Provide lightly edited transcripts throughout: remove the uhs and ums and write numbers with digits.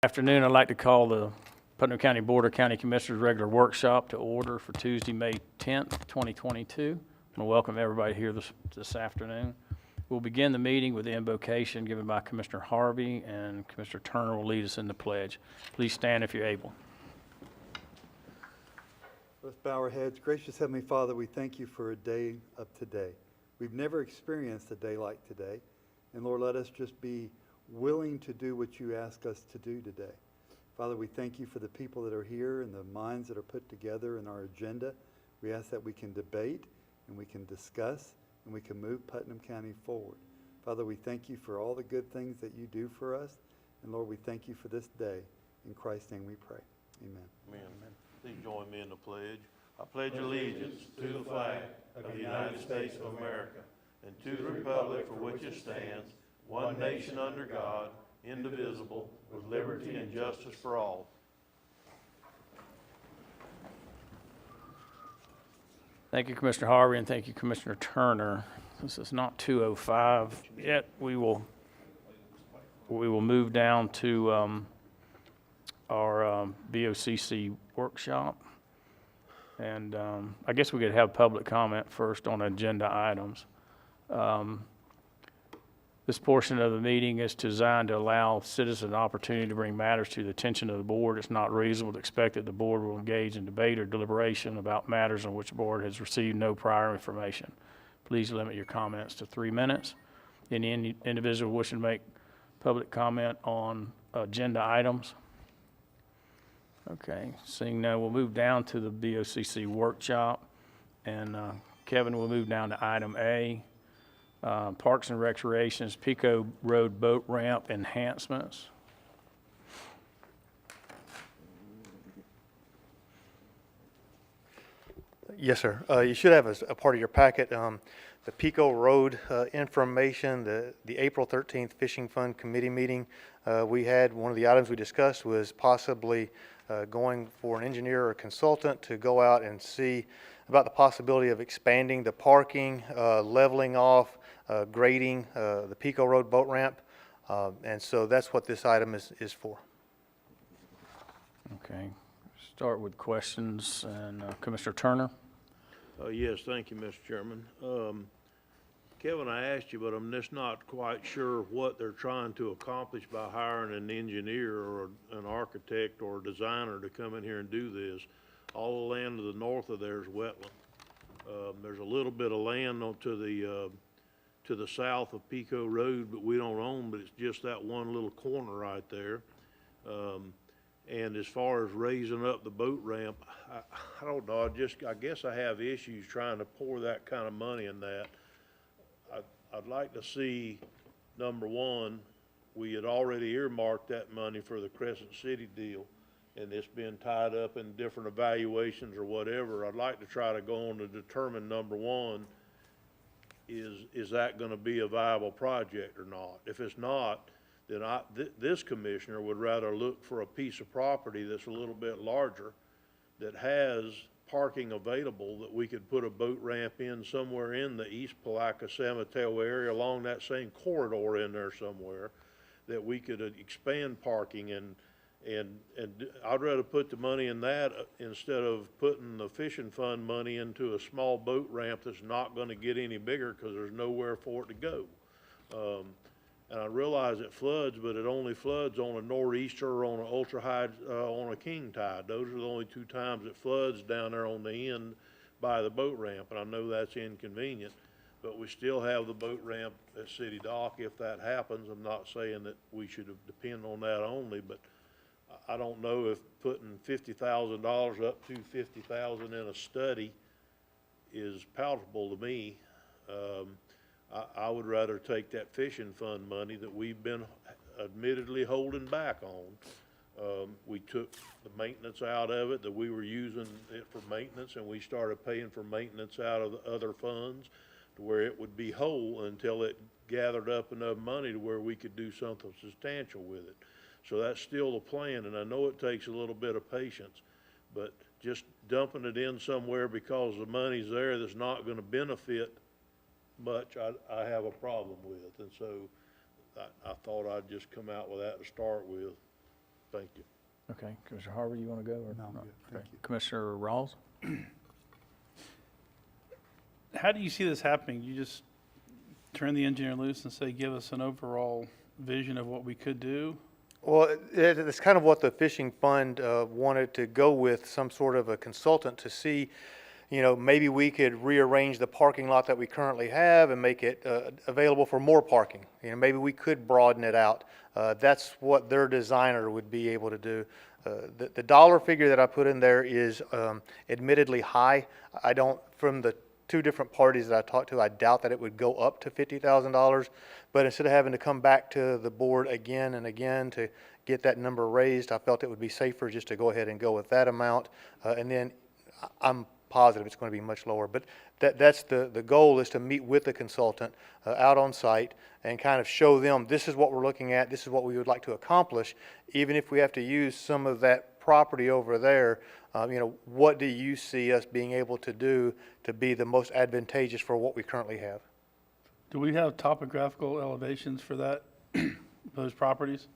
Afternoon, I'd like to call the Putnam County Board of County Commissioners regular workshop to order for Tuesday, May 10th, 2022. I want to welcome everybody here this afternoon. We'll begin the meeting with the invocation given by Commissioner Harvey, and Commissioner Turner will lead us in the pledge. Please stand if you're able. Let's bow our heads. Gracious Heavenly Father, we thank you for a day of today. We've never experienced a day like today. And Lord, let us just be willing to do what you ask us to do today. Father, we thank you for the people that are here and the minds that are put together in our agenda. We ask that we can debate and we can discuss and we can move Putnam County forward. Father, we thank you for all the good things that you do for us. And Lord, we thank you for this day. In Christ's name we pray. Amen. Amen. Please join me in the pledge. I pledge allegiance to the flag of the United States of America and to the republic for which it stands, one nation under God, indivisible, with liberty and justice for all. Thank you, Commissioner Harvey, and thank you, Commissioner Turner. This is not 2:05 yet. We will move down to our BOCC workshop. And I guess we could have public comment first on agenda items. This portion of the meeting is designed to allow citizens an opportunity to bring matters to the attention of the board. It's not reasonable to expect that the board will engage in debate or deliberation about matters on which the board has received no prior information. Please limit your comments to 3 minutes. Any individual wishing to make public comment on agenda items? Okay, seeing none, we'll move down to the BOCC workshop, and Kevin will move down to item A. Parks and Recreations, Pico Road Boat Ramp Enhancements. Yes, sir. You should have as a part of your packet the Pico Road information, the April 13th Fishing Fund Committee meeting. We had one of the items we discussed was possibly going for an engineer or a consultant to go out and see about the possibility of expanding the parking, leveling off, grading the Pico Road boat ramp. And so that's what this item is for. Okay, start with questions, and Commissioner Turner. Yes, thank you, Mr. Chairman. Kevin, I asked you, but I'm just not quite sure what they're trying to accomplish by hiring an engineer or an architect or a designer to come in here and do this. All the land to the north of there is wetland. There's a little bit of land to the south of Pico Road, but we don't own, but it's just that one little corner right there. And as far as raising up the boat ramp, I don't know. I guess I have issues trying to pour that kind of money in that. I'd like to see, number one, we had already earmarked that money for the Crescent City deal, and it's been tied up in different evaluations or whatever. I'd like to try to go on to determine, number one, is that going to be a viable project or not? If it's not, then this commissioner would rather look for a piece of property that's a little bit larger, that has parking available, that we could put a boat ramp in somewhere in the East Palaca San Mateo area along that same corridor in there somewhere, that we could expand parking, and I'd rather put the money in that instead of putting the fishing fund money into a small boat ramp that's not going to get any bigger because there's nowhere for it to go. And I realize it floods, but it only floods on a nor'easter or on an ultra high, on a king tide. Those are the only two times it floods down there on the end by the boat ramp, and I know that's inconvenient, but we still have the boat ramp at City Dock if that happens. I'm not saying that we should depend on that only, but I don't know if putting $50,000 up to $50,000 in a study is palatable to me. I would rather take that fishing fund money that we've been admittedly holding back on. We took the maintenance out of it, that we were using it for maintenance, and we started paying for maintenance out of the other funds to where it would be whole until it gathered up enough money to where we could do something substantial with it. So that's still the plan, and I know it takes a little bit of patience, but just dumping it in somewhere because the money's there that's not going to benefit much, I have a problem with. And so I thought I'd just come out with that to start with. Thank you. Okay, Commissioner Harvey, you want to go? Or No, I'm not? good. Thank Okay. you. Commissioner Rawls? How do you see this happening? You just turn the engineer loose and say, give us an overall vision of what we could do? Well, it's kind of what the fishing fund wanted to go with, some sort of a consultant to see, maybe we could rearrange the parking lot that we currently have and make it available for more parking. Maybe we could broaden it out. That's what their designer would be able to do. The dollar figure that I put in there is admittedly high. From the two different parties that I talked to, I doubt that it would go up to $50,000. But instead of having to come back to the board again and again to get that number raised, I felt it would be safer just to go ahead and go with that amount. And then I'm positive it's going to be much lower. But that's the goal, is to meet with the consultant out on site and kind of show them, this is what we're looking at, this is what we would like to accomplish, even if we have to use some of that property over there. What do you see us being able to do to be the most advantageous for what we currently have? Do we have topographical elevations for that, those properties?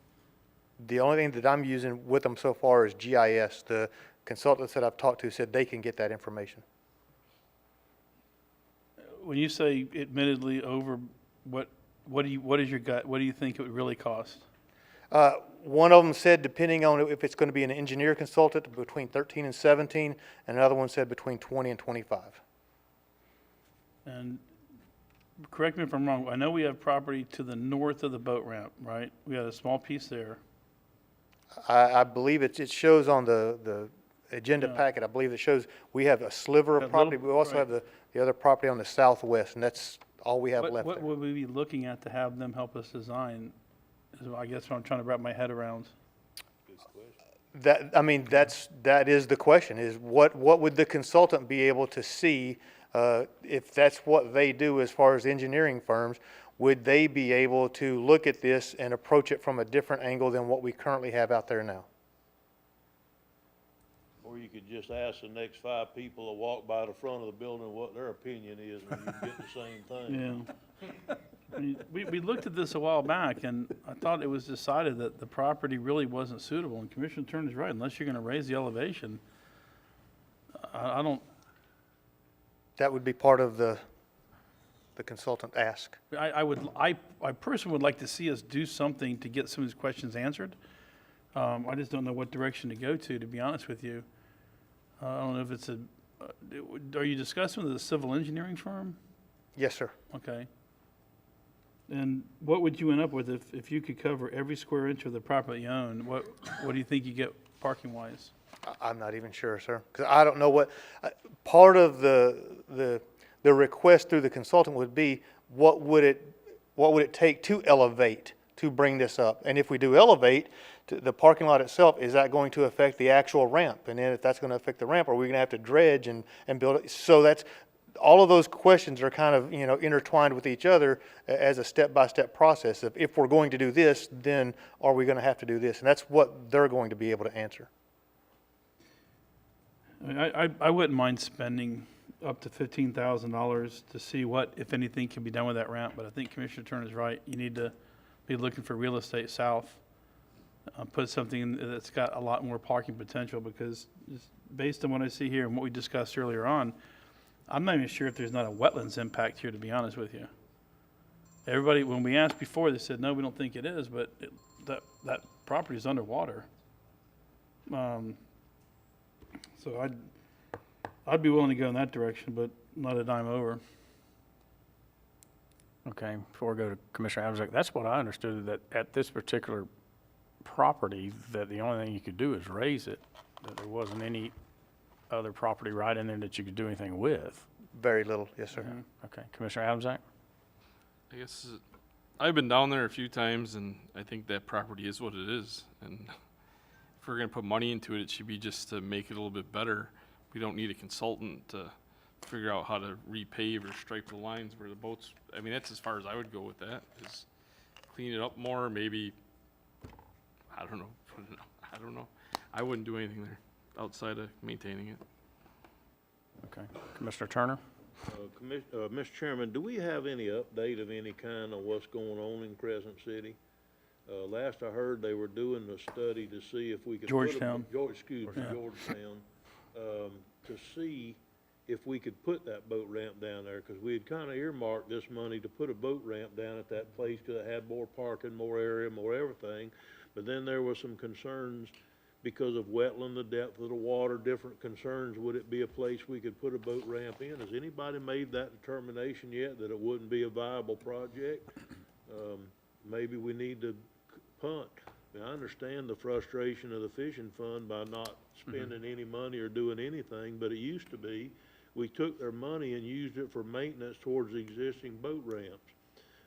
The only thing that I'm using with them so far is GIS. The consultants that I've talked to said they can get that information. When you say admittedly over, what is your gut? What do you think it would really cost? One of them said, depending on if it's going to be an engineer consultant, between 13 and 17, and another one said between 20 and 25. And correct me if I'm wrong, I know we have property to the north of the boat ramp, right? We had a small piece there. I believe it shows on the agenda Yeah. packet. I believe it shows we have a sliver That of property. little- We also right. have the other property on the southwest, and that's all we have left What there. would we be looking at to have them help us design? Is I guess what I'm trying to wrap my head around. That is the question, is what would the consultant be able to see, if that's what they do as far as engineering firms, would they be able to look at this and approach it from a different angle than what we currently have out there now? Or you could just ask the next 5 people to walk by the front of the building what their opinion is, and you get the same thing. Yeah. I mean, we looked at this a while back, and I thought it was decided that the property really wasn't suitable, and Commissioner Turner's right, unless you're gonna raise the elevation, I don't, That would be part of the consultant ask. I personally would like to see us do something to get some of these questions answered. I just don't know what direction to go to be honest with you. I don't know if it's are you discussing with a civil engineering firm? Yes, sir. Okay. And what would you end up with if you could cover every square inch of the property you own? What do you think you get parking wise? I'm not even sure, sir, because I don't know what, part of the request through the consultant would be, what would it take to elevate, to bring this up? And if we do elevate, the parking lot itself, is that going to affect the actual ramp? And then if that's going to affect the ramp, are we going to have to dredge and build it? So that's, all of those questions are kind of, intertwined with each other as a step-by-step process of, if we're going to do this, then are we going to have to do this? And that's what they're going to be able to answer. I mean, I wouldn't mind spending up to $15,000 to see what, if anything, can be done with that ramp, but I think Commissioner Turner's right. You need to be looking for real estate south. Put something in that's got a lot more parking potential, because just based on what I see here and what we discussed earlier on, I'm not even sure if there's not a wetlands impact here, to be honest with you. Everybody, when we asked before, they said, no, we don't think it is, but that property is underwater. So I'd be willing to go in that direction, but not a dime over. Okay, before we go to Commissioner Adams, that's what I understood, that at this particular property, that the only thing you could do is raise it, that there wasn't any other property right in there that you could do anything with. Very little, yes, sir. Okay, Commissioner Adams? I guess I've been down there a few times, and I think that property is what it is. And if we're going to put money into it, it should be just to make it a little bit better. We don't need a consultant to figure out how to repave or stripe the lines where the boats. I mean, that's as far as I would go with that. Is clean it up more, maybe. I don't know. I wouldn't do anything there outside of maintaining it. Okay, Commissioner Turner? Mr. Chairman, do we have any update of any kind on what's going on in Crescent City? Last I heard, they were doing a study to see if we could. put a- Georgetown. Excuse me, Yeah. Georgetown, to see if we could put that boat ramp down there, because we had kind of earmarked this money to put a boat ramp down at that place, because it had more parking, more area, more everything. But then there were some concerns because of wetland, the depth of the water, different concerns. Would it be a place we could put a boat ramp in? Has anybody made that determination yet, that it wouldn't be a viable project? Maybe we need to punt. I mean, I understand the frustration of the fishing fund by not spending any money or doing anything, but it used to be, we took their money and used it for maintenance towards the existing boat ramps.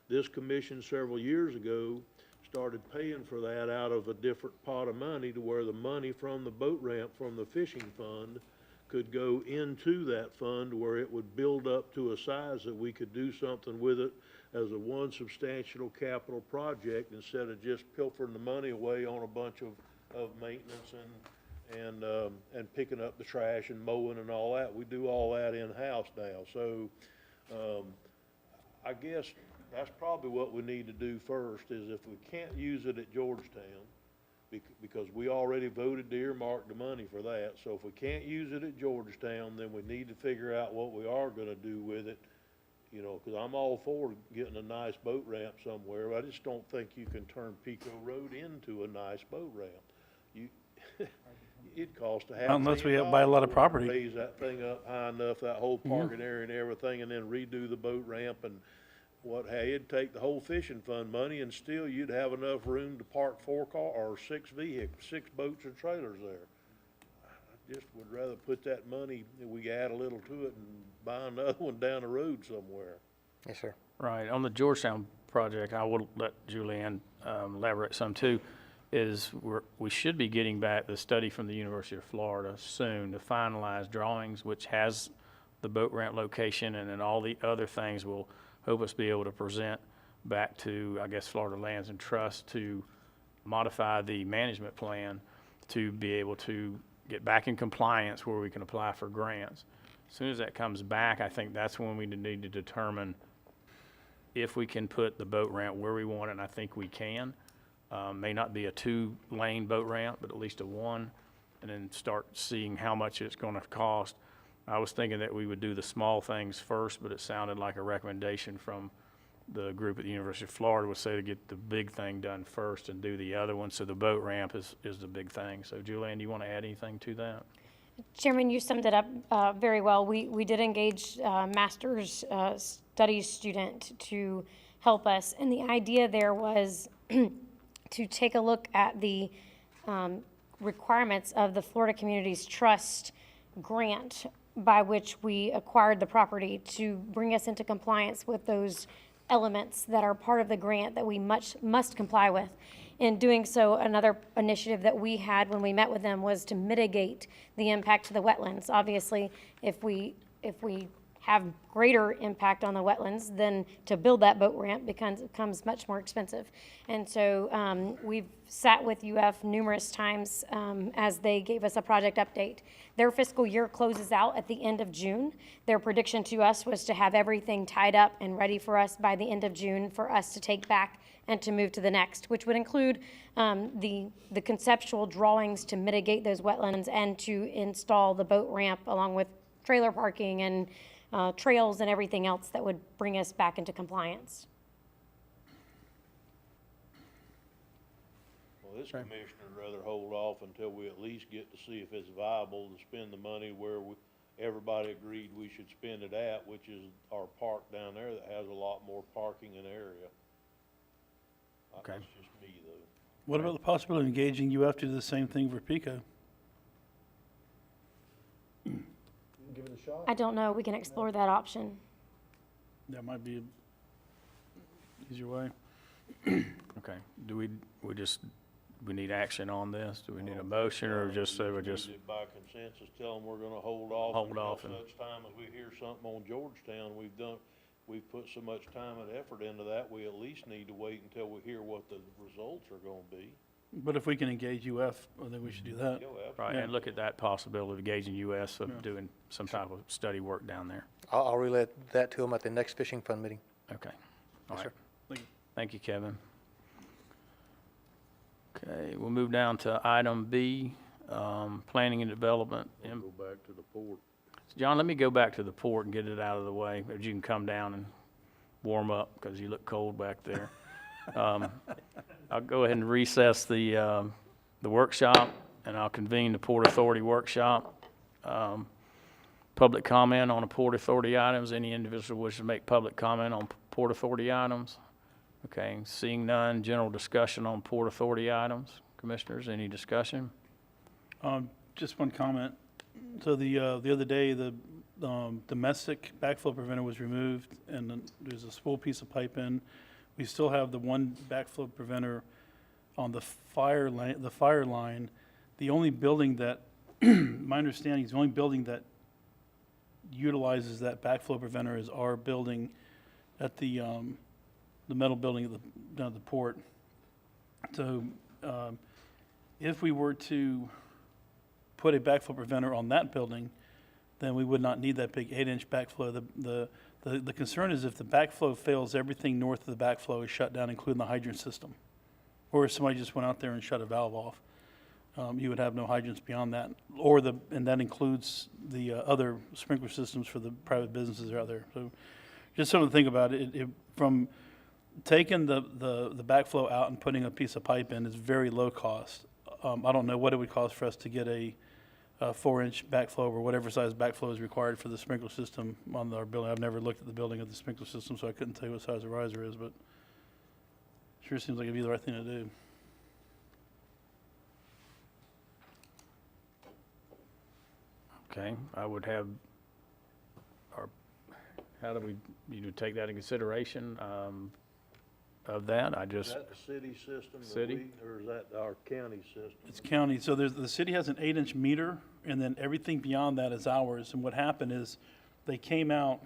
This commission several years ago started paying for that out of a different pot of money, to where the money from the boat ramp from the fishing fund could go into that fund, where it would build up to a size that we could do something with it as a one substantial capital project, instead of just pilfering the money away on a bunch of maintenance and picking up the trash and mowing and all that. We do all that in-house now. So, I guess that's probably what we need to do first, is if we can't use it at Georgetown, because we already voted to earmark the money for that. So if we can't use it at Georgetown, then we need to figure out what we are gonna do with it. You know, because I'm all for getting a nice boat ramp somewhere, but I just don't think you can turn Pico Road into a nice boat ramp. It'd cost a half Unless we $1 million buy a lot of to property. raise that thing up high enough, that whole parking area and everything, and then redo the boat ramp and it'd take the whole fishing fund money, and still you'd have enough room to park 4 cars or 6 vehicles, 6 boats or trailers there. I just would rather put that money, we add a little to it and buy another one down the road somewhere. Yes, sir. Right, on the Georgetown project, I will let Julianne elaborate some too, is we should be getting back the study from the University of Florida soon to finalize drawings, which has the boat ramp location, and then all the other things will hope us be able to present back to, I guess, Florida Lands and Trust to modify the management plan to be able to get back in compliance where we can apply for grants. As soon as that comes back, I think that's when we need to determine if we can put the boat ramp where we want it, and I think we can. May not be a 2-lane boat ramp, but at least a 1, and then start seeing how much it's gonna cost. I was thinking that we would do the small things first, but it sounded like a recommendation from the group at the University of Florida would say to get the big thing done first and do the other one. So the boat ramp is the big thing. So Julianne, do you want to add anything to that? Chairman, you summed it up very well. We did engage master's studies student to help us, and the idea there was to take a look at the requirements of the Florida Communities Trust grant by which we acquired the property, to bring us into compliance with those elements that are part of the grant that we must comply with. In doing so, another initiative that we had when we met with them was to mitigate the impact to the wetlands. Obviously, if we have greater impact on the wetlands, then to build that boat ramp becomes much more expensive. And so we've sat with UF numerous times as they gave us a project update. Their fiscal year closes out at the end of June. Their prediction to us was to have everything tied up and ready for us by the end of June for us to take back and to move to the next, which would include the conceptual drawings to mitigate those wetlands and to install the boat ramp along with trailer parking and trails and everything else that would bring us back into compliance. Well, this commissioner would rather hold off until we at least get to see if it's viable to spend the money where everybody agreed we should spend it at, which is our park down there that has a lot more parking and area. Okay. That's just me, though. What about the possibility of engaging UF to do the same thing for Pico? Give it a shot. I don't know, we can explore that option. That might be an easier way. Okay. Do we need action on this? Do we need a motion, or just say we just, Use it by consensus, tell them we're gonna hold off. Hold off until and- such time as we hear something on Georgetown. We've put so much time and effort into that, we at least need to wait until we hear what the results are gonna be. But if we can engage UF, I think we should do that. Yo, right, Yeah. and look at that possibility of engaging US Yeah. of doing some type of study work down there? I'll relay that to them at the next fishing fund meeting. Okay. All Yes, right. sir. Thank you. Thank you, Kevin. Okay, we'll move down to item B, planning and development. We'll go back to the port. John, let me go back to the port and get it out of the way, or you can come down and warm up, because you look cold back there. I'll go ahead and recess the workshop, and I'll convene the Port Authority workshop. Public comment on the Port Authority items. Any individual wishes to make public comment on Port Authority items? Okay, seeing none, general discussion on Port Authority items. Commissioners, any discussion? Just one comment. So the other day, the domestic backflow preventer was removed, and then there's a spool piece of pipe in. We still have the one backflow preventer on the fire line. The only building that, my understanding is the only building that utilizes that backflow preventer is our building at the metal building down at the port. So if we were to put a backflow preventer on that building, then we would not need that big 8-inch backflow. The concern is if the backflow fails, everything north of the backflow is shut down, including the hydrant system. Or if somebody just went out there and shut a valve off, you would have no hydrants beyond that. And that includes the other sprinkler systems for the private businesses out there. So just something to think about. From taking the backflow out and putting a piece of pipe in is very low cost. I don't know what it would cost for us to get a 4-inch backflow or whatever size backflow is required for the sprinkler system on our building. I've never looked at the building of the sprinkler system, so I couldn't tell you what size the riser is, but sure seems like it'd be the right thing to do. Okay, I would have, how do we, you take that in consideration of that? Is that the city system? City? Or is that our county system? It's county, so the city has an 8-inch meter, and then everything beyond that is ours. And what happened is, they came out,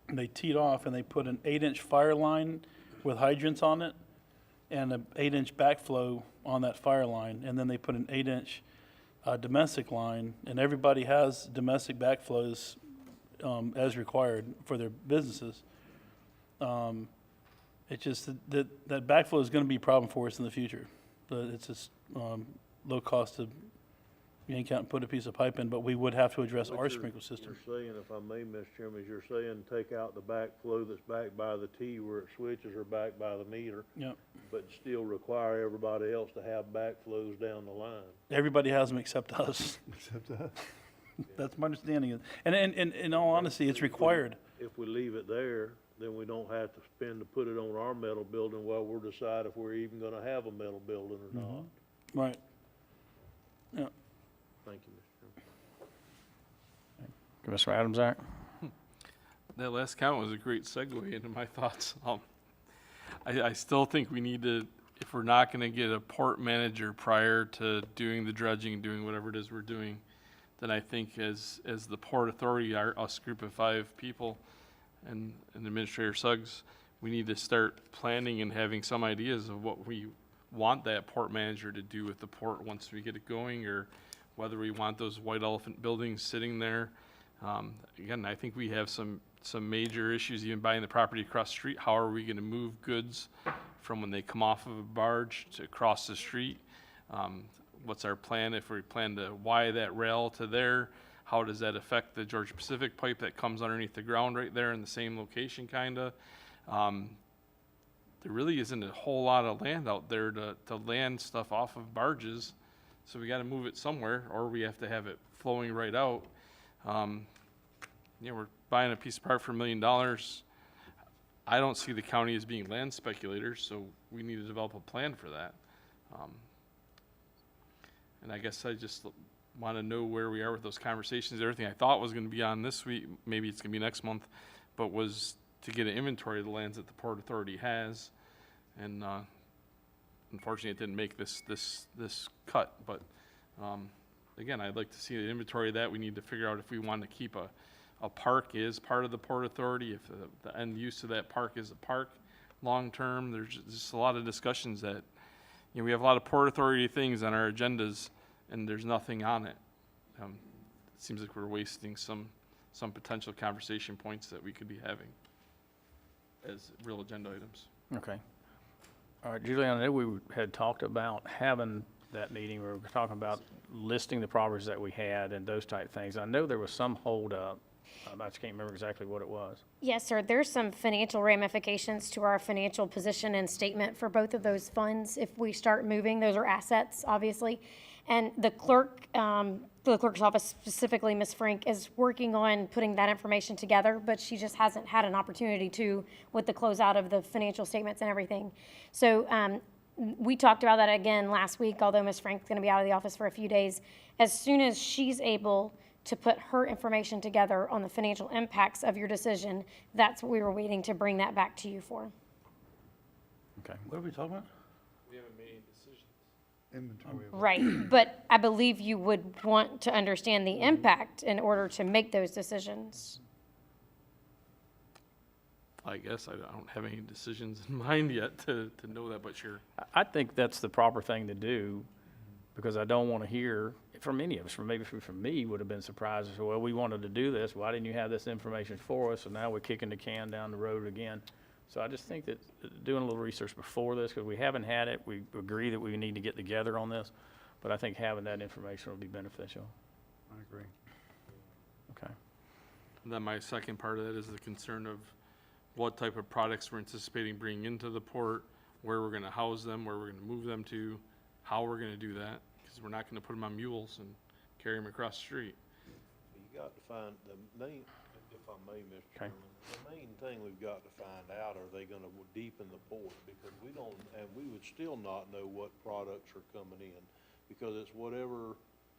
and they teed off, and they put an 8-inch fire line with hydrants on it, and an 8-inch backflow on that fire line, and then they put an 8-inch domestic line, and everybody has domestic backflows as required for their businesses. It's just that backflow is going to be a problem for us in the future. But it's just low cost to yank out and put a piece of pipe in, but we would have to address our sprinkler system. You're saying, if I may, Mr. Chairman, is you're saying take out the backflow that's back by the T where it switches or back by the meter, Yep. but still require everybody else to have backflows down the line. Everybody has them except us. Except that. That's my understanding. And in all honesty, it's required. If we leave it there, then we don't have to spend to put it on our metal building while we're deciding if we're even gonna have a metal building or not. Right. Yeah. Thank you, Mr. Chairman. Commissioner Adams, Act? That last comment was a great segue into my thoughts. I still think we need to, if we're not gonna get a port manager prior to doing the dredging and doing whatever it is we're doing, then I think as the Port Authority, us group of 5 people, and Administrator Suggs, we need to start planning and having some ideas of what we want that port manager to do with the port once we get it going, or whether we want those white elephant buildings sitting there. Again, I think we have some major issues even buying the property across the street. How are we gonna move goods from when they come off of a barge to across the street? What's our plan if we plan to wire that rail to there? How does that affect the Georgia Pacific pipe that comes underneath the ground right there in the same location, kinda? There really isn't a whole lot of land out there to land stuff off of barges, so we gotta move it somewhere, or we have to have it flowing right out. We're buying a piece of property for $1 million. I don't see the county as being land speculators, so we need to develop a plan for that. And I guess I just want to know where we are with those conversations. Everything I thought was going to be on this week, maybe it's going to be next month, but was to get an inventory of the lands that the Port Authority has. And unfortunately, it didn't make this cut. But again, I'd like to see an inventory of that. We need to figure out if we want to keep a park is part of the Port Authority, if the end use of that park is a park long term. There's just a lot of discussions that, we have a lot of Port Authority things on our agendas, and there's nothing on it. It seems like we're wasting some potential conversation points that we could be having as real agenda items. Okay. All right, Julie, I know we had talked about having that meeting, we were talking about listing the properties that we had and those type things. I know there was some holdup, I just can't remember exactly what it was. Yes, sir. There's some financial ramifications to our financial position and statement for both of those funds if we start moving. Those are assets, obviously. And the clerk's office, specifically Ms. Frank, is working on putting that information together, but she just hasn't had an opportunity to with the closeout of the financial statements and everything. So we talked about that again last week, although Ms. Frank's going to be out of the office for a few days. As soon as she's able to put her information together on the financial impacts of your decision, that's what we were waiting to bring that back to you for. Okay. What are we talking about? We haven't made any decisions. Inventory of Right, but I believe you would want to understand the impact in order to make those decisions. I guess I don't have any decisions in mind yet to know that, but sure. I think that's the proper thing to do, because I don't want to hear from any of us, maybe from me, would have been surprised, well, we wanted to do this, why didn't you have this information for us, and now we're kicking the can down the road again. So I just think that doing a little research before this, because we haven't had it, we agree that we need to get together on this, but I think having that information will be beneficial. I agree. Okay. And then my second part of that is the concern of what type of products we're anticipating bringing into the port, where we're gonna house them, where we're gonna move them to, how we're gonna do that, because we're not gonna put them on mules and carry them across the street. You got to find the main, if I may, Mr. Okay. Chairman, the main thing we've got to find out, are they gonna deepen the port? Because we don't, and we would still not know what products are coming in, because it's whatever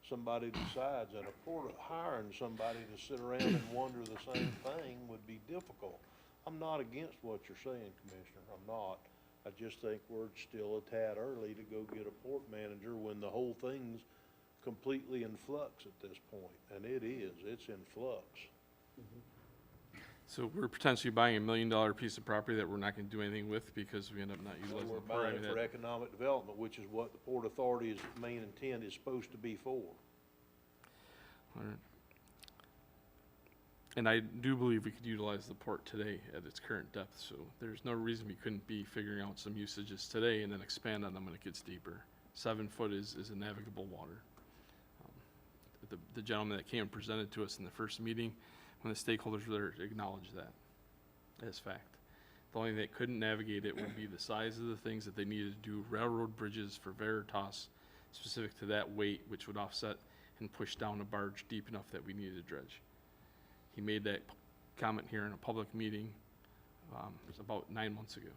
somebody decides. And a port, hiring somebody to sit around and wonder the same thing would be difficult. I'm not against what you're saying, Commissioner, I'm not. I just think we're still a tad early to go get a port manager when the whole thing's completely in flux at this point, and it is, it's in flux. So we're potentially buying $1 million piece of property that we're not gonna do anything with because we end up not utilizing We're the port. I buying mean, it for that- economic development, which is what the Port Authority's main intent is supposed to be for. all right. And I do believe we could utilize the port today at its current depth, so there's no reason we couldn't be figuring out some usages today and then expand on them when it gets deeper. 7 foot is a navigable water. The gentleman that came and presented to us in the first meeting, when the stakeholders were there, acknowledged that as fact. The only thing that couldn't navigate it would be the size of the things that they needed to do, railroad bridges for Veritas, specific to that weight, which would offset and push down a barge deep enough that we needed to dredge. He made that comment here in a public meeting it was about 9 months ago.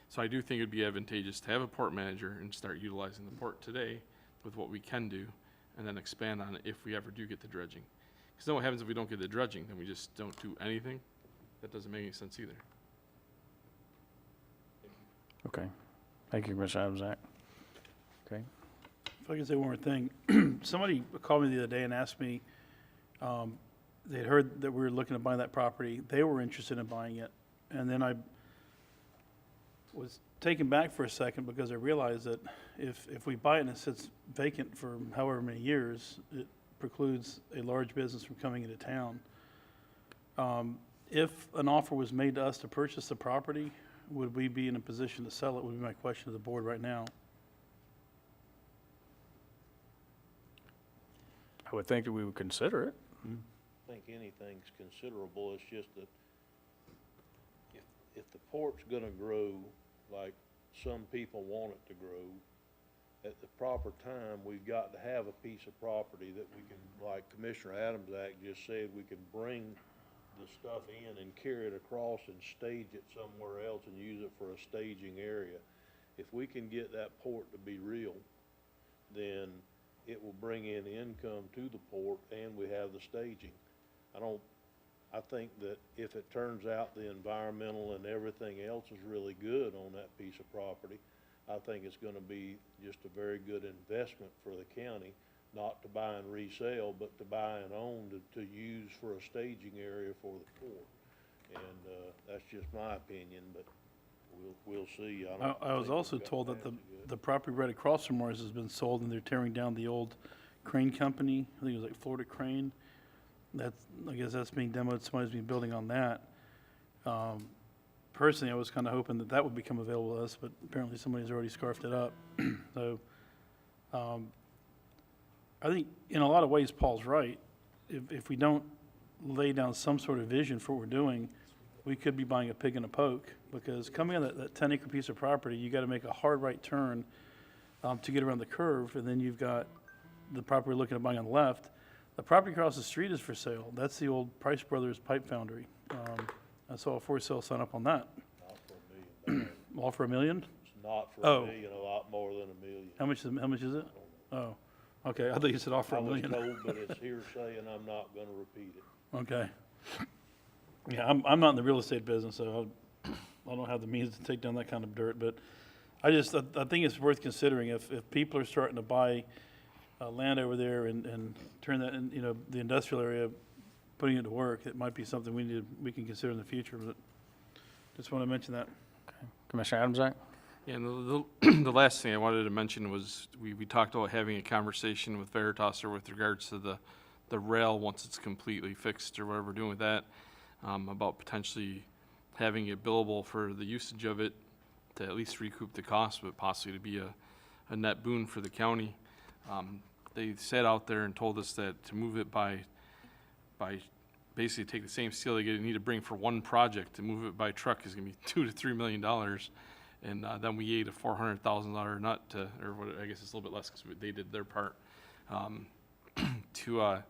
So I do think it'd be advantageous to have a port manager and start utilizing the port today with what we can do, and then expand on it if we ever do get the dredging. Because then what happens if we don't get the dredging? Then we just don't do anything? That doesn't make any sense either. Okay. Thank you, Commissioner Adams. Zach. Okay. If I can say one more thing, somebody called me the other day and asked me, they'd heard that we were looking to buy that property. They were interested in buying it. And then I was taken back for a second because I realized that if we buy it and it sits vacant for however many years, it precludes a large business from coming into town. If an offer was made to us to purchase the property, would we be in a position to sell it, would be my question to the board right now. I would think that we would consider it. I think anything's considerable, it's just that if the port's gonna grow like some people want it to grow, at the proper time, we've got to have a piece of property that we can, like Commissioner Adams Act just said, we can bring the stuff in and carry it across and stage it somewhere else and use it for a staging area. If we can get that port to be real, then it will bring in income to the port and we have the staging. I think that if it turns out the environmental and everything else is really good on that piece of property, I think it's gonna be just a very good investment for the county, not to buy and resell, but to buy and own to use for a staging area for the port. And, that's just my opinion, but we'll see. I was also told that the property right across from ours has been sold and they're tearing down the old crane company. I think it was like Florida Crane. I guess that's being demoed, somebody's been building on that. personally, I was kind of hoping that that would become available to us, but apparently somebody's already scarfed it up. So, I think in a lot of ways, Paul's right. If we don't lay down some sort of vision for what we're doing, we could be buying a pig in a poke, because coming on that 10-acre piece of property, you got to make a hard right turn to get around the curve, and then you've got the property we're looking at buying on the left. The property across the street is for sale. That's the old Price Brothers Pipe Foundry. I saw a for sale sign up on that. Not for $1 million. All for $1 million? It's not for Oh. $1 million, a lot more than $1 million. How much is it? Oh, okay. I thought you said off for I $1 was million. told, but it's hearsay, and I'm not gonna repeat it. Okay. Yeah, I'm not in the real estate business, so I don't have the means to take down that kind of dirt, but I think it's worth considering if people are starting to buy land over there and turn that in, the industrial area, putting it to work, it might be something we can consider in the future, but just want to mention that. Commissioner Adamsack? Yeah, and the last thing I wanted to mention was we talked about having a conversation with Veritas with regards to the rail once it's completely fixed or whatever we're doing with that, about potentially having it billable for the usage of it to at least recoup the cost, but possibly to be a net boon for the county. They sat out there and told us that to move it by basically take the same steel they need to bring for one project, to move it by truck is gonna be $2 to $3 million. And then we ate a $400,000 nut or what, I guess it's a little bit less because they did their part, to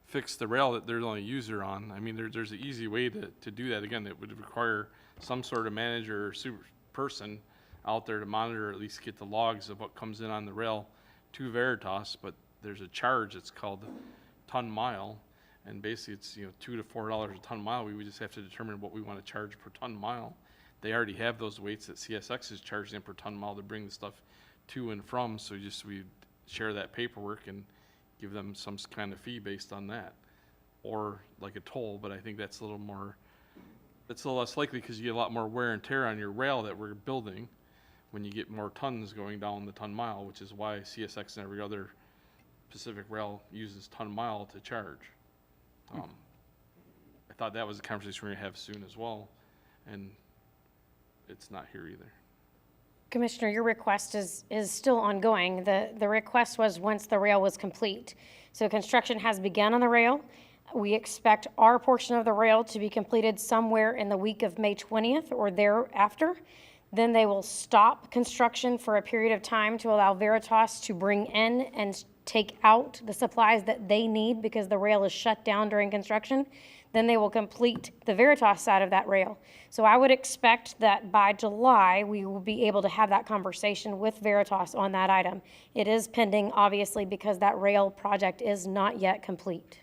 fix the rail that they're the only user on. I mean, there's an easy way to do that. Again, it would require some sort of manager or super person out there to monitor, or at least get the logs of what comes in on the rail to Veritas, but there's a charge, it's called ton mile, and basically it's $2 to $4 a ton mile. We would just have to determine what we want to charge per ton mile. They already have those weights that CSX is charging per ton mile to bring the stuff to and from, so we share that paperwork and give them some kind of fee based on that, or like a toll. But I think that's a little less likely because you get a lot more wear and tear on your rail that we're building when you get more tons going down the ton mile, which is why CSX and every other Pacific rail uses ton mile to charge. I thought that was a conversation we're gonna have soon as well, and it's not here either. Commissioner, your request is still ongoing. The request was once the rail was complete. So construction has begun on the rail. We expect our portion of the rail to be completed somewhere in the week of May 20th or thereafter. Then they will stop construction for a period of time to allow Veritas to bring in and take out the supplies that they need because the rail is shut down during construction. Then they will complete the Veritas side of that rail. So I would expect that by July, we will be able to have that conversation with Veritas on that item. It is pending, obviously, because that rail project is not yet complete.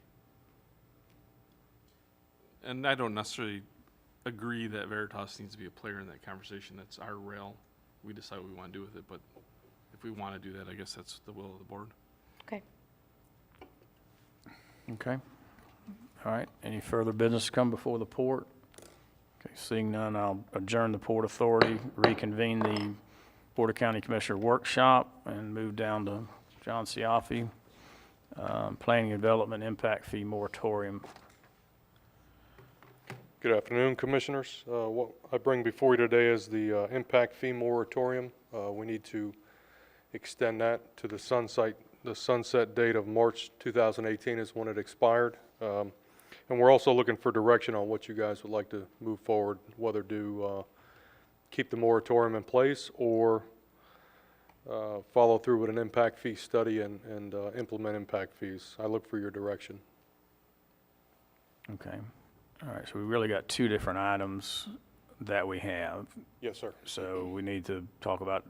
And I don't necessarily agree that Veritas needs to be a player in that conversation. That's our rail. We decide what we want to do with it, but if we want to do that, I guess that's the will of the board. Okay. Okay. All right. Any further business to come before the port? Okay, seeing none, I'll adjourn the Port Authority, reconvene the Board of County Commissioner workshop, and move down to John Ciaffi, Planning and Development Impact Fee Moratorium. Good afternoon, Commissioners. What I bring before you today is the impact fee moratorium. We need to extend that to the sunset date of March 2018 is when it expired. And we're also looking for direction on what you guys would like to move forward, whether to keep the moratorium in place or follow through with an impact fee study and implement impact fees. I look for your direction. Okay. All right, so we really got two different items that we have. Yes, sir. So we need to talk about,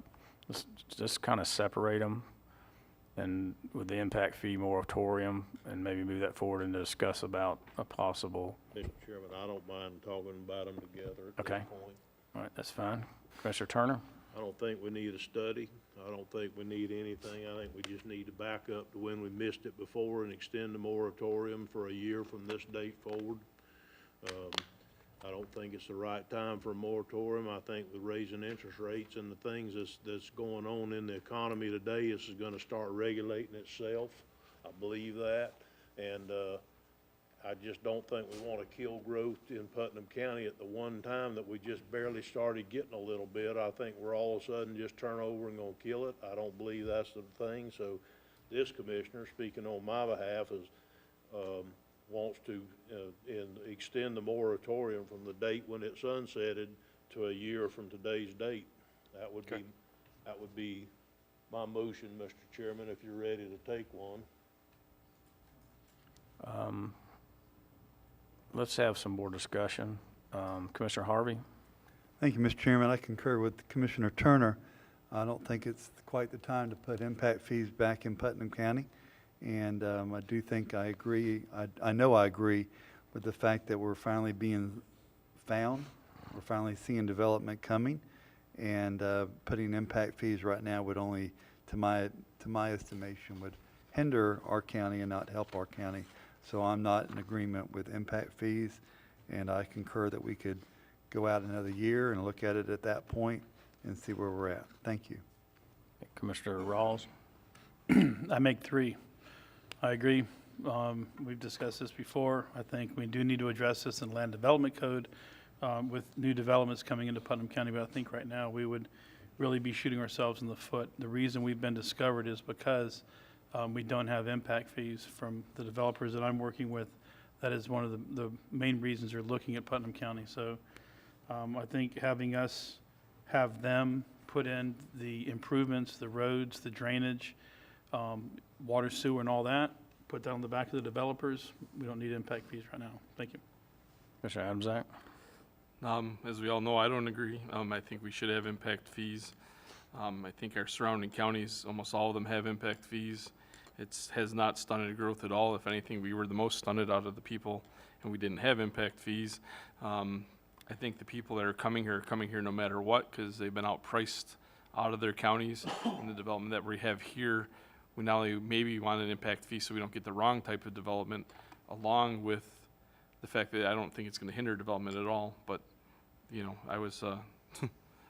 let's just kind of separate them, and with the impact fee moratorium, and maybe move that forward and discuss about a possible. Mr. Chairman, I don't mind talking about them together at Okay. this point. All right, that's fine. Commissioner Turner? I don't think we need a study. I don't think we need anything. I think we just need to back up to when we missed it before and extend the moratorium for a year from this date forward. I don't think it's the right time for a moratorium. I think with raising interest rates and the things that's going on in the economy today, this is gonna start regulating itself. I believe that. And I just don't think we want to kill growth in Putnam County at the one time that we just barely started getting a little bit. I think we're all of a sudden just turn over and gonna kill it. I don't believe that's the thing, so this commissioner, speaking on my behalf, is, wants to, extend the moratorium from the date when it sunsetted to a year from today's date. That would Okay. be my motion, Mr. Chairman, if you're ready to take one. Let's have some more discussion. Commissioner Harvey? Thank you, Mr. Chairman. I concur with Commissioner Turner. I don't think it's quite the time to put impact fees back in Putnam County. And I do think I agree, I know I agree with the fact that we're finally being found. We're finally seeing development coming. And putting impact fees right now would only, to my estimation, would hinder our county and not help our county. So I'm not in agreement with impact fees. And I concur that we could go out another year and look at it at that point and see where we're at. Thank you. Commissioner Rawls? I make three. I agree. We've discussed this before. I think we do need to address this in land development code with new developments coming into Putnam County, but I think right now we would really be shooting ourselves in the foot. The reason we've been discovered is because we don't have impact fees from the developers that I'm working with. That is one of the main reasons they're looking at Putnam County. So I think having us have them put in the improvements, the roads, the drainage, water, sewer, and all that, put that on the back of the developers. We don't need impact fees right now. Thank you. Commissioner Adamsack? As we all know, I don't agree. I think we should have impact fees. I think our surrounding counties, almost all of them have impact fees. It has not stunted growth at all. If anything, we were the most stunted out of the people, and we didn't have impact fees. I think the people that are coming here no matter what, because they've been outpriced out of their counties. And the development that we have here, we not only maybe want an impact fee so we don't get the wrong type of development, along with the fact that I don't think it's going to hinder development at all. But, you know, I was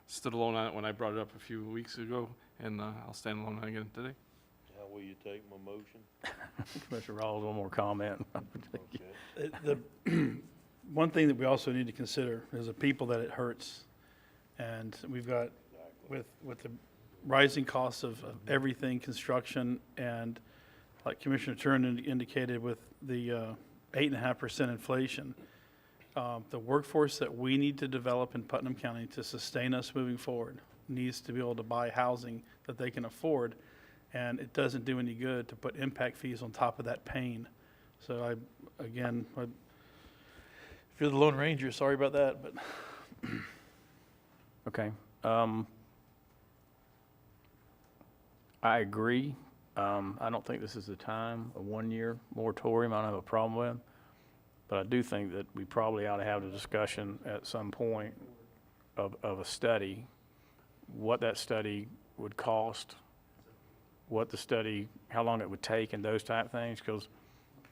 stood alone on it when I brought it up a few weeks ago, and I'll stand alone again today. How will you take my motion? Commissioner Rawls, one more comment. Okay. The one thing that we also need to consider is the people that it hurts. And we've got, with the rising costs of everything, construction, and like Commissioner Turner indicated with the 8.5% inflation, the workforce that we need to develop in Putnam County to sustain us moving forward needs to be able to buy housing that they can afford. And it doesn't do any good to put impact fees on top of that pain. So if you're the Lone Ranger, sorry about that, but. Okay. I agree. I don't think this is the time, a one-year moratorium, I don't have a problem with. But I do think that we probably ought to have a discussion at some point of a study, what that study would cost, what the study, how long it would take, and those type things, because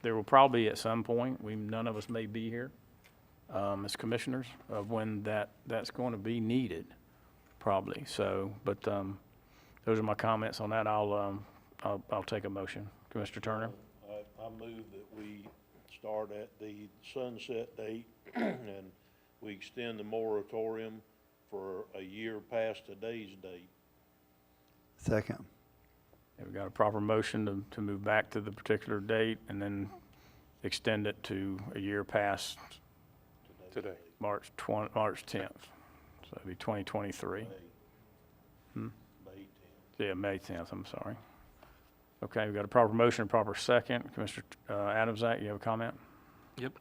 there will probably at some point, none of us may be here as commissioners, of when that's going to be needed, probably. So, but those are my comments on that. I'll take a motion. Commissioner Turner? I move that we start at the sunset date and we extend the moratorium for a year past today's date. Second. Have we got a proper motion to move back to the particular date and then extend it to a year past Today. March 10th? So it'd be 2023. May 10th. Yeah, May 10th, I'm sorry. Okay, we've got a proper motion, a proper second. Commissioner Adamsack, you have a comment? Yep.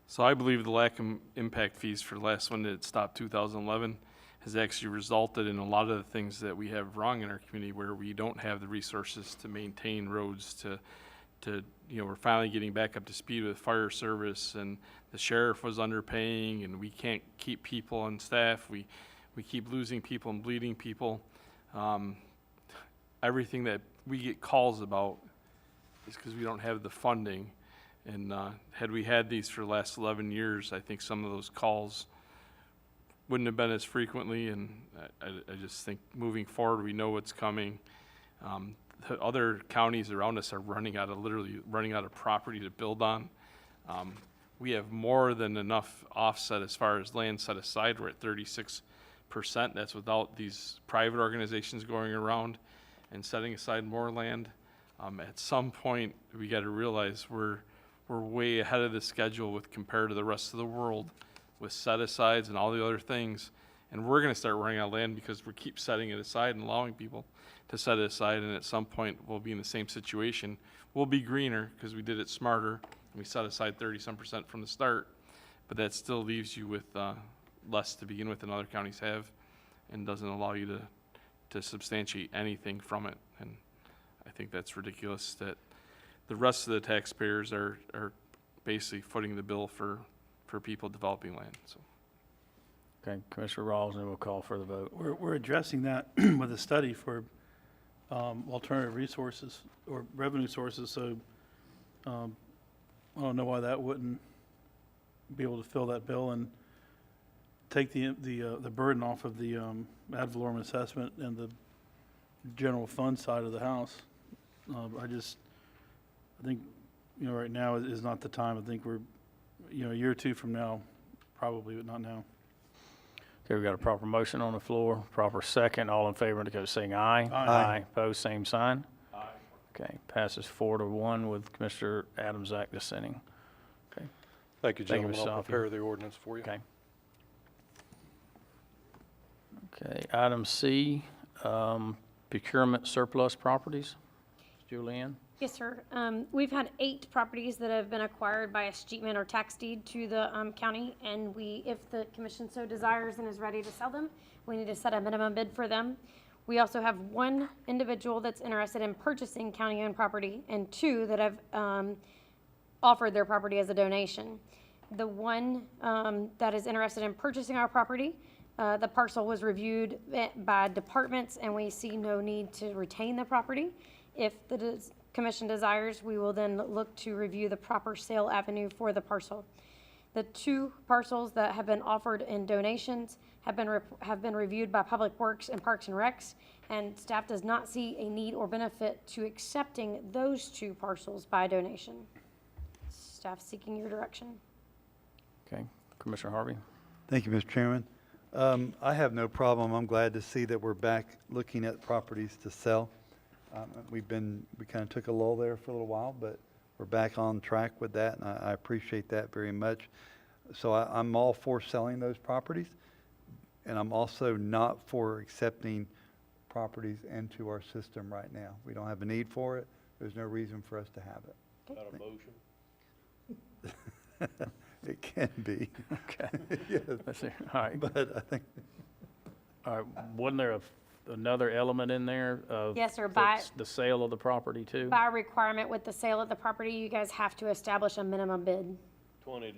So I believe the lack of impact fees for the last one that stopped 2011 has actually resulted in a lot of the things that we have wrong in our community, where we don't have the resources to maintain roads, to we're finally getting back up to speed with fire service, and the sheriff was underpaying, and we can't keep people on staff. We keep losing people and bleeding people. Everything that we get calls about is because we don't have the funding. And had we had these for the last 11 years, I think some of those calls wouldn't have been as frequently. And I just think moving forward, we know what's coming. the other counties around us are literally running out of property to build on. We have more than enough offset as far as land set aside. We're at 36%. That's without these private organizations going around and setting aside more land. At some point, we got to realize we're way ahead of the schedule compared to the rest of the world with set-asides and all the other things. And we're going to start running out of land because we keep setting it aside and allowing people to set it aside. And at some point, we'll be in the same situation. We'll be greener because we did it smarter. We set aside 30-some% from the start, but that still leaves you with less to begin with than other counties have, and doesn't allow you to substantiate anything from it. And I think that's ridiculous that the rest of the taxpayers are basically footing the bill for people developing land. So. Okay, Commissioner Rawls, and we'll call for the vote. We're addressing that with a study for alternative resources or revenue sources, so I don't know why that wouldn't be able to fill that bill and take the burden off of the ad valorem assessment and the general fund side of the house. I think, right now is not the time. I think we're, a year or two from now, probably, but not now. Okay, we got a proper motion on the floor, proper second. All in favor indicate by saying aye. Aye. Opposed, same sign. Aye. Okay, passes 4-1 with Commissioner Adams Act dissenting. Okay, Thank you, Thank you, gentlemen. Mr. I'll Soffey. prepare the ordinance for you. okay. Okay, item C, procurement surplus properties. Julianne? Yes, sir. We've had 8 properties that have been acquired by escheatment or tax deed to the county, and if the commission so desires and is ready to sell them, we need to set a minimum bid for them. We also have 1 individual that's interested in purchasing county-owned property, and 2 that have offered their property as a donation. The one that is interested in purchasing our property, the parcel was reviewed by departments, and we see no need to retain the property. If the commission desires, we will then look to review the proper sale avenue for the parcel. The 2 parcels that have been offered in donations have been reviewed by Public Works and Parks and Recs, and staff does not see a need or benefit to accepting those 2 parcels by donation. Staff seeking your direction. Okay, Commissioner Harvey? Thank you, Mr. Chairman. I have no problem. I'm glad to see that we're back looking at properties to sell. We kind of took a lull there for a little while, but we're back on track with that, and I appreciate that very much. So I'm all for selling those properties, and I'm also not for accepting properties into our system right now. We don't have a need for it. There's no reason for us to have it. Got a motion? It can be. Okay. Yes, Let's see. All right, but I think all right. Wasn't there another element in there of Yes, sir. the sale of the property too? By requirement with the sale of the property, you guys have to establish a minimum bid, $20. as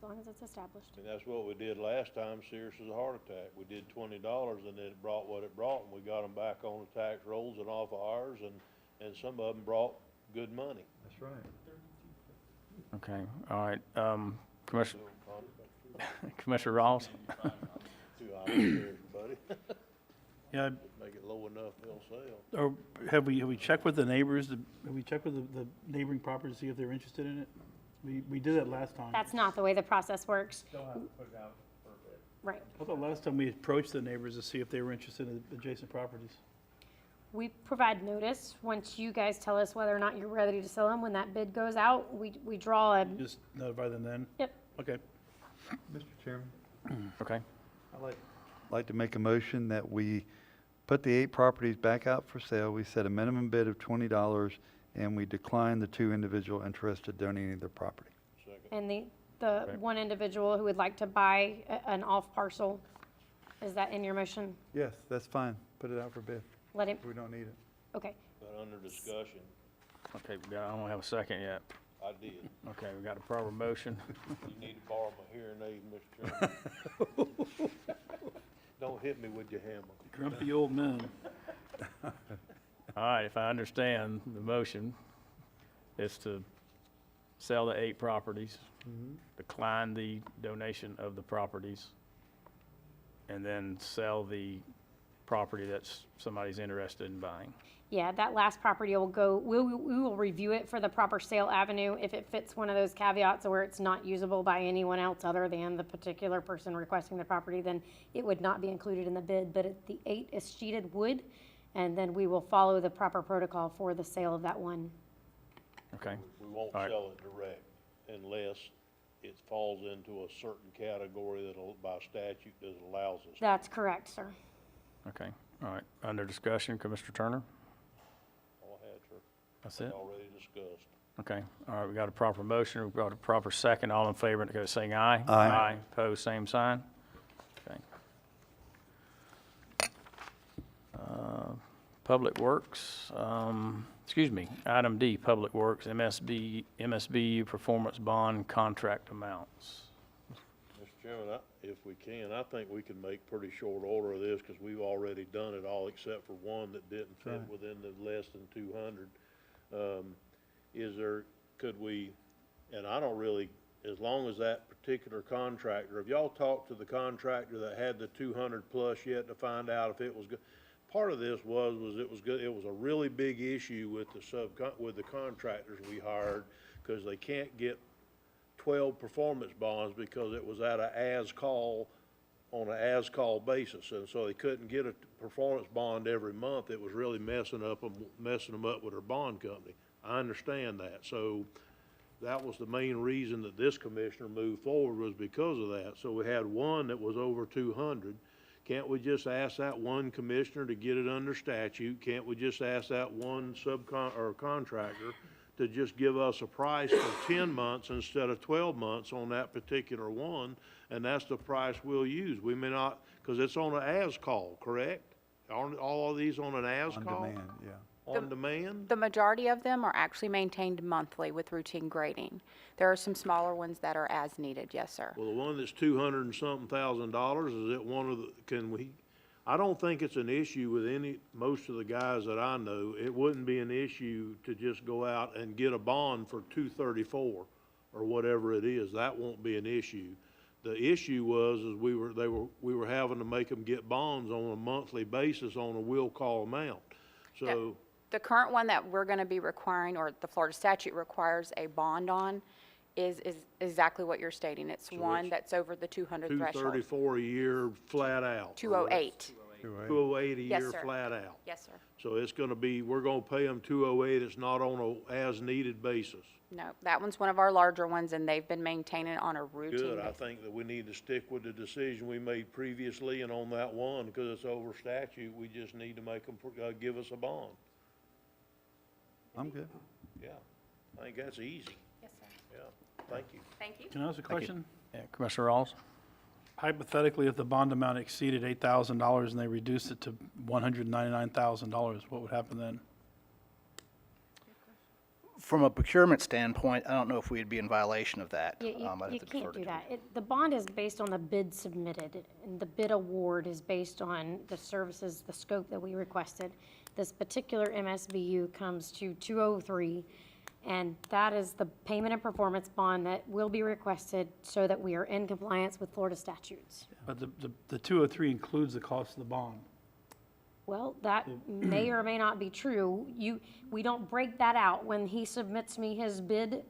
long as it's established. I mean, that's what we did last time, serious as a heart attack. We did $20, and then it brought what it brought, and we got them back on the tax rolls and off of ours, and some of them brought good money. that's right. Okay, all right. Commissioner Ross? 2 hours there, everybody. Yeah, Make it low enough, they'll sell. or have we checked with the neighbors? Have we checked with the neighboring properties to see if they're interested in it? We did that last time. That's not the way the process works. Right. I thought last time we approached the neighbors to see if they were interested in adjacent properties. We provide notice. Once you guys tell us whether or not you're ready to sell them, when that bid goes out, we draw a, Just notify them then? Yep. Okay. Mr. Chairman, Okay, I'd like to make a motion that we put the 8 properties back out for sale. We set a minimum bid of $20, and we decline the 2 individual interested donating their property. and the one individual who would like to buy an off parcel, is that in your motion? Yes, that's fine. Put it out for bid. Let him, We don't need it. okay. But under discussion, okay, I don't have a second yet. I did. Okay, we got a proper motion. You need to borrow my hearing aid, Mr. Chairman. Don't hit me with your hammer. Grumpy old men. All right, if I understand, the motion is to sell the 8 properties, decline the donation of the properties, and then sell the property that's somebody's interested in buying. Yeah, that last property will go, we will review it for the proper sale avenue. If it fits one of those caveats where it's not usable by anyone else other than the particular person requesting the property, then it would not be included in the bid. But the 8 is sheeted wood, and then we will follow the proper protocol for the sale of that one. Okay? We won't All right. sell it direct unless it falls into a certain category that'll, by statute, that allows us. That's correct, sir. Okay, all right. Under discussion, Commissioner Turner? All I had, sir, That's it? already discussed. Okay, all right, we got a proper motion, we've got a proper second. All in favor, indicate by saying aye. Aye. Aye, opposed, same sign. Okay. Public Works, item D, Public Works, MSBU Performance Bond Contract Amounts. Mr. Chairman, if we can, I think we can make pretty short order of this, because we've already done it all except for one that didn't fit within the less than 200. Could we, and I don't really, as long as that particular contractor, if y'all talked to the contractor that had the 200 plus yet to find out if it was good. Part of this was it was good. It was a really big issue with the contractors we hired, because they can't get 12 performance bonds because it was at on an as-call basis, and so they couldn't get a performance bond every month. It was really messing them up with their bond company. I understand that. So that was the main reason that this commissioner moved forward, was because of that. So we had one that was over 200. Can't we just ask that one commissioner to get it under statute? Can't we just ask that one contractor to just give us a price for 10 months instead of 12 months on that particular one? And that's the price we'll use. We may not, because it's on an as-call, correct? Aren't all of these on an as-call? On demand, yeah. On demand? The majority of them are actually maintained monthly with routine grading. There are some smaller ones that are as needed, yes, sir. Well, the one that's 200 and something $1,000, is it one of the, I don't think it's an issue with most of the guys that I know. It wouldn't be an issue to just go out and get a bond for 234 or whatever it is. That won't be an issue. The issue is we were having to make them get bonds on a monthly basis on a will call amount. So. The current one that we're going to be requiring, or the Florida statute requires a bond on, is exactly what you're stating. It's one that's over the 200 threshold. 234 a year flat out. 208. 208 a Yes, year sir. flat out. Yes, sir. So it's gonna be, we're gonna pay them 208, it's not on a as-needed basis. No, that one's one of our larger ones, and they've been maintaining on a routine Good, I basis. think that we need to stick with the decision we made previously, and on that one, because it's over statute, we just need to make them, give us a bond. I'm good. Yeah, I think that's easy, Yes, sir. yeah, thank you. Thank you. Can I ask a question? Yeah, Commissioner Rawls? Hypothetically, if the bond amount exceeded $8,000 and they reduced it to $199,000, what would happen then? From a procurement standpoint, I don't know if we'd be in violation of that. You I'd have you to defer can't to do Commissioner. that. The bond is based on the bid submitted, and the bid award is based on the services, the scope that we requested. This particular MSBU comes to 203, and that is the payment and performance bond that will be requested so that we are in compliance with Florida statutes. But the 203 includes the cost of the bond. Well, that may or may not be true. We don't break that out. When he submits me his bid,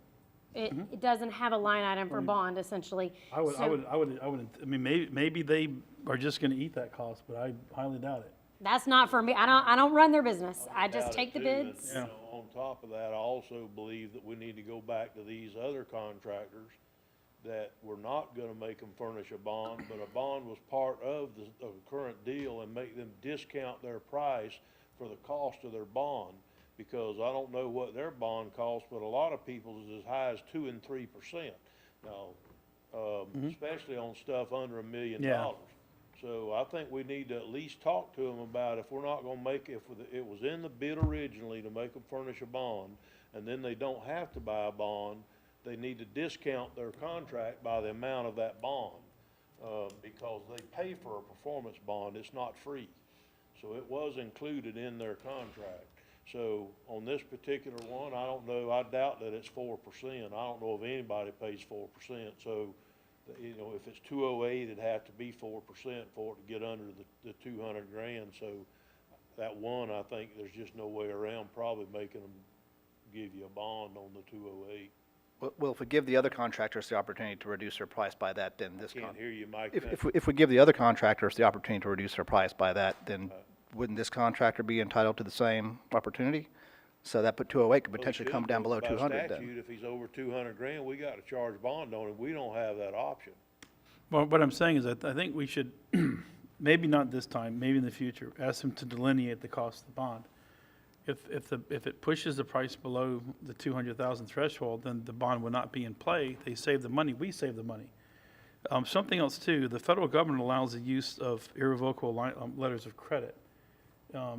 it doesn't have a line item for bond, essentially. I would, So I mean, maybe they are just gonna eat that cost, but I highly doubt it. that's not for me. I don't run their business. I just Doubt it take the too, bids. and, you know, on top of that, I also believe that we need to go back to these other contractors that we're not gonna make them furnish a bond, but a bond was part of the current deal, and make them discount their price for the cost of their bond. Because I don't know what their bond costs, but a lot of people's is as high as 2% and 3%. Now, especially on stuff under $1 million. Yeah. So I think we need to at least talk to them about, if we're not gonna make, if it was in the bid originally to make them furnish a bond, and then they don't have to buy a bond, they need to discount their contract by the amount of that bond, because they pay for a performance bond, it's not free. So it was included in their contract. So on this particular one, I don't know, I doubt that it's 4%. I don't know if anybody pays 4%. So You know, if it's 208, it'd have to be 4% for it to get under the 200 grand. So that one, I think there's just no way around probably making them give you a bond on the 208. Well, if we give the other contractors the opportunity to reduce their price by that, then this. Can't hear you, Mike. If we give the other contractors the opportunity to reduce their price by that, then wouldn't this contractor be entitled to the same opportunity? So that 208 could potentially come down below 200 By statute, then. if he's over 200 grand, we got to charge bond on him. We don't have that option. Well, what I'm saying is that I think we should, maybe not this time, maybe in the future, ask them to delineate the cost of the bond. If it pushes the price below the 200,000 threshold, then the bond will not be in play. They save the money, we save the money. Something else too, the federal government allows the use of irrevocable letters of credit.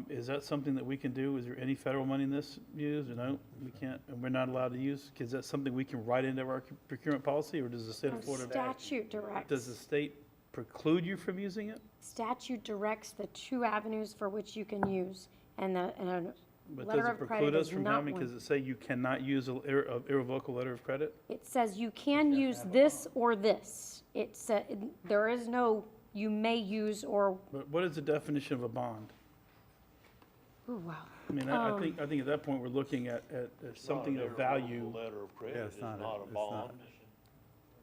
Is that something that we can do? Is there any federal money in this used? Or no, we can't, and we're not allowed to use? Is that something we can write into our procurement policy, or does the state of Florida? Statute directs. Does the state preclude you from using it? Statute directs the two avenues for which you can use, and a But letter does it of preclude credit us is from not having, one. does it say you cannot use an irrevocable letter of credit? It says you can use this or this. There is no, you may use or, But what is the definition of a bond? ooh, wow. I mean, I think at that point, we're looking at something of value, Letter of credit Yeah, is it's not not a it's bond.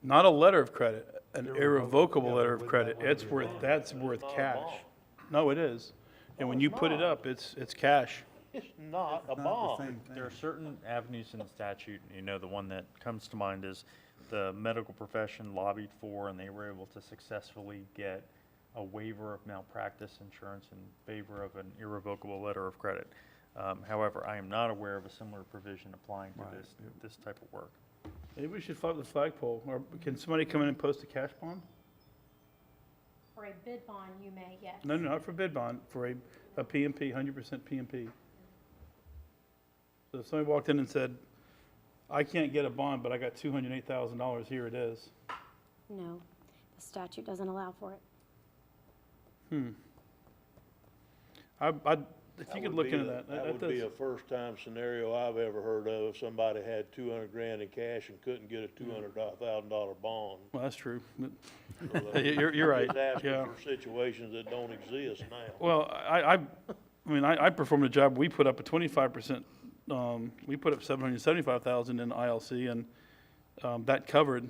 not. not a letter of credit, an irrevocable yeah, letter but of wouldn't credit. that one It's be a worth, bond? that's worth not a cash. bond. No, it is. And when you put it up, it's cash. It's not a Not the bond. same There are thing. certain avenues in the statute, the one that comes to mind is the medical profession lobbied for, and they were able to successfully get a waiver of malpractice insurance in favor of an irrevocable letter of credit. However, I am not aware of a similar provision applying to Right. this type of work. Maybe we should flip the flagpole, or can somebody come in and post a cash bond? For a bid bond, you may, yes. No, not for bid bond, for a PMP, 100% PMP. So if somebody walked in and said, I can't get a bond, but I got $208,000, here it is. No, the statute doesn't allow for it. If you could look into that. That would be a first-time scenario I've ever heard of, if somebody had 200 grand in cash and couldn't get a $200,000 bond. Well, that's true. So, You're right, Just asking yeah. for situations that don't exist now. Well, I performed a job, we put up a 25%, we put up 775,000 in ILC, and that covered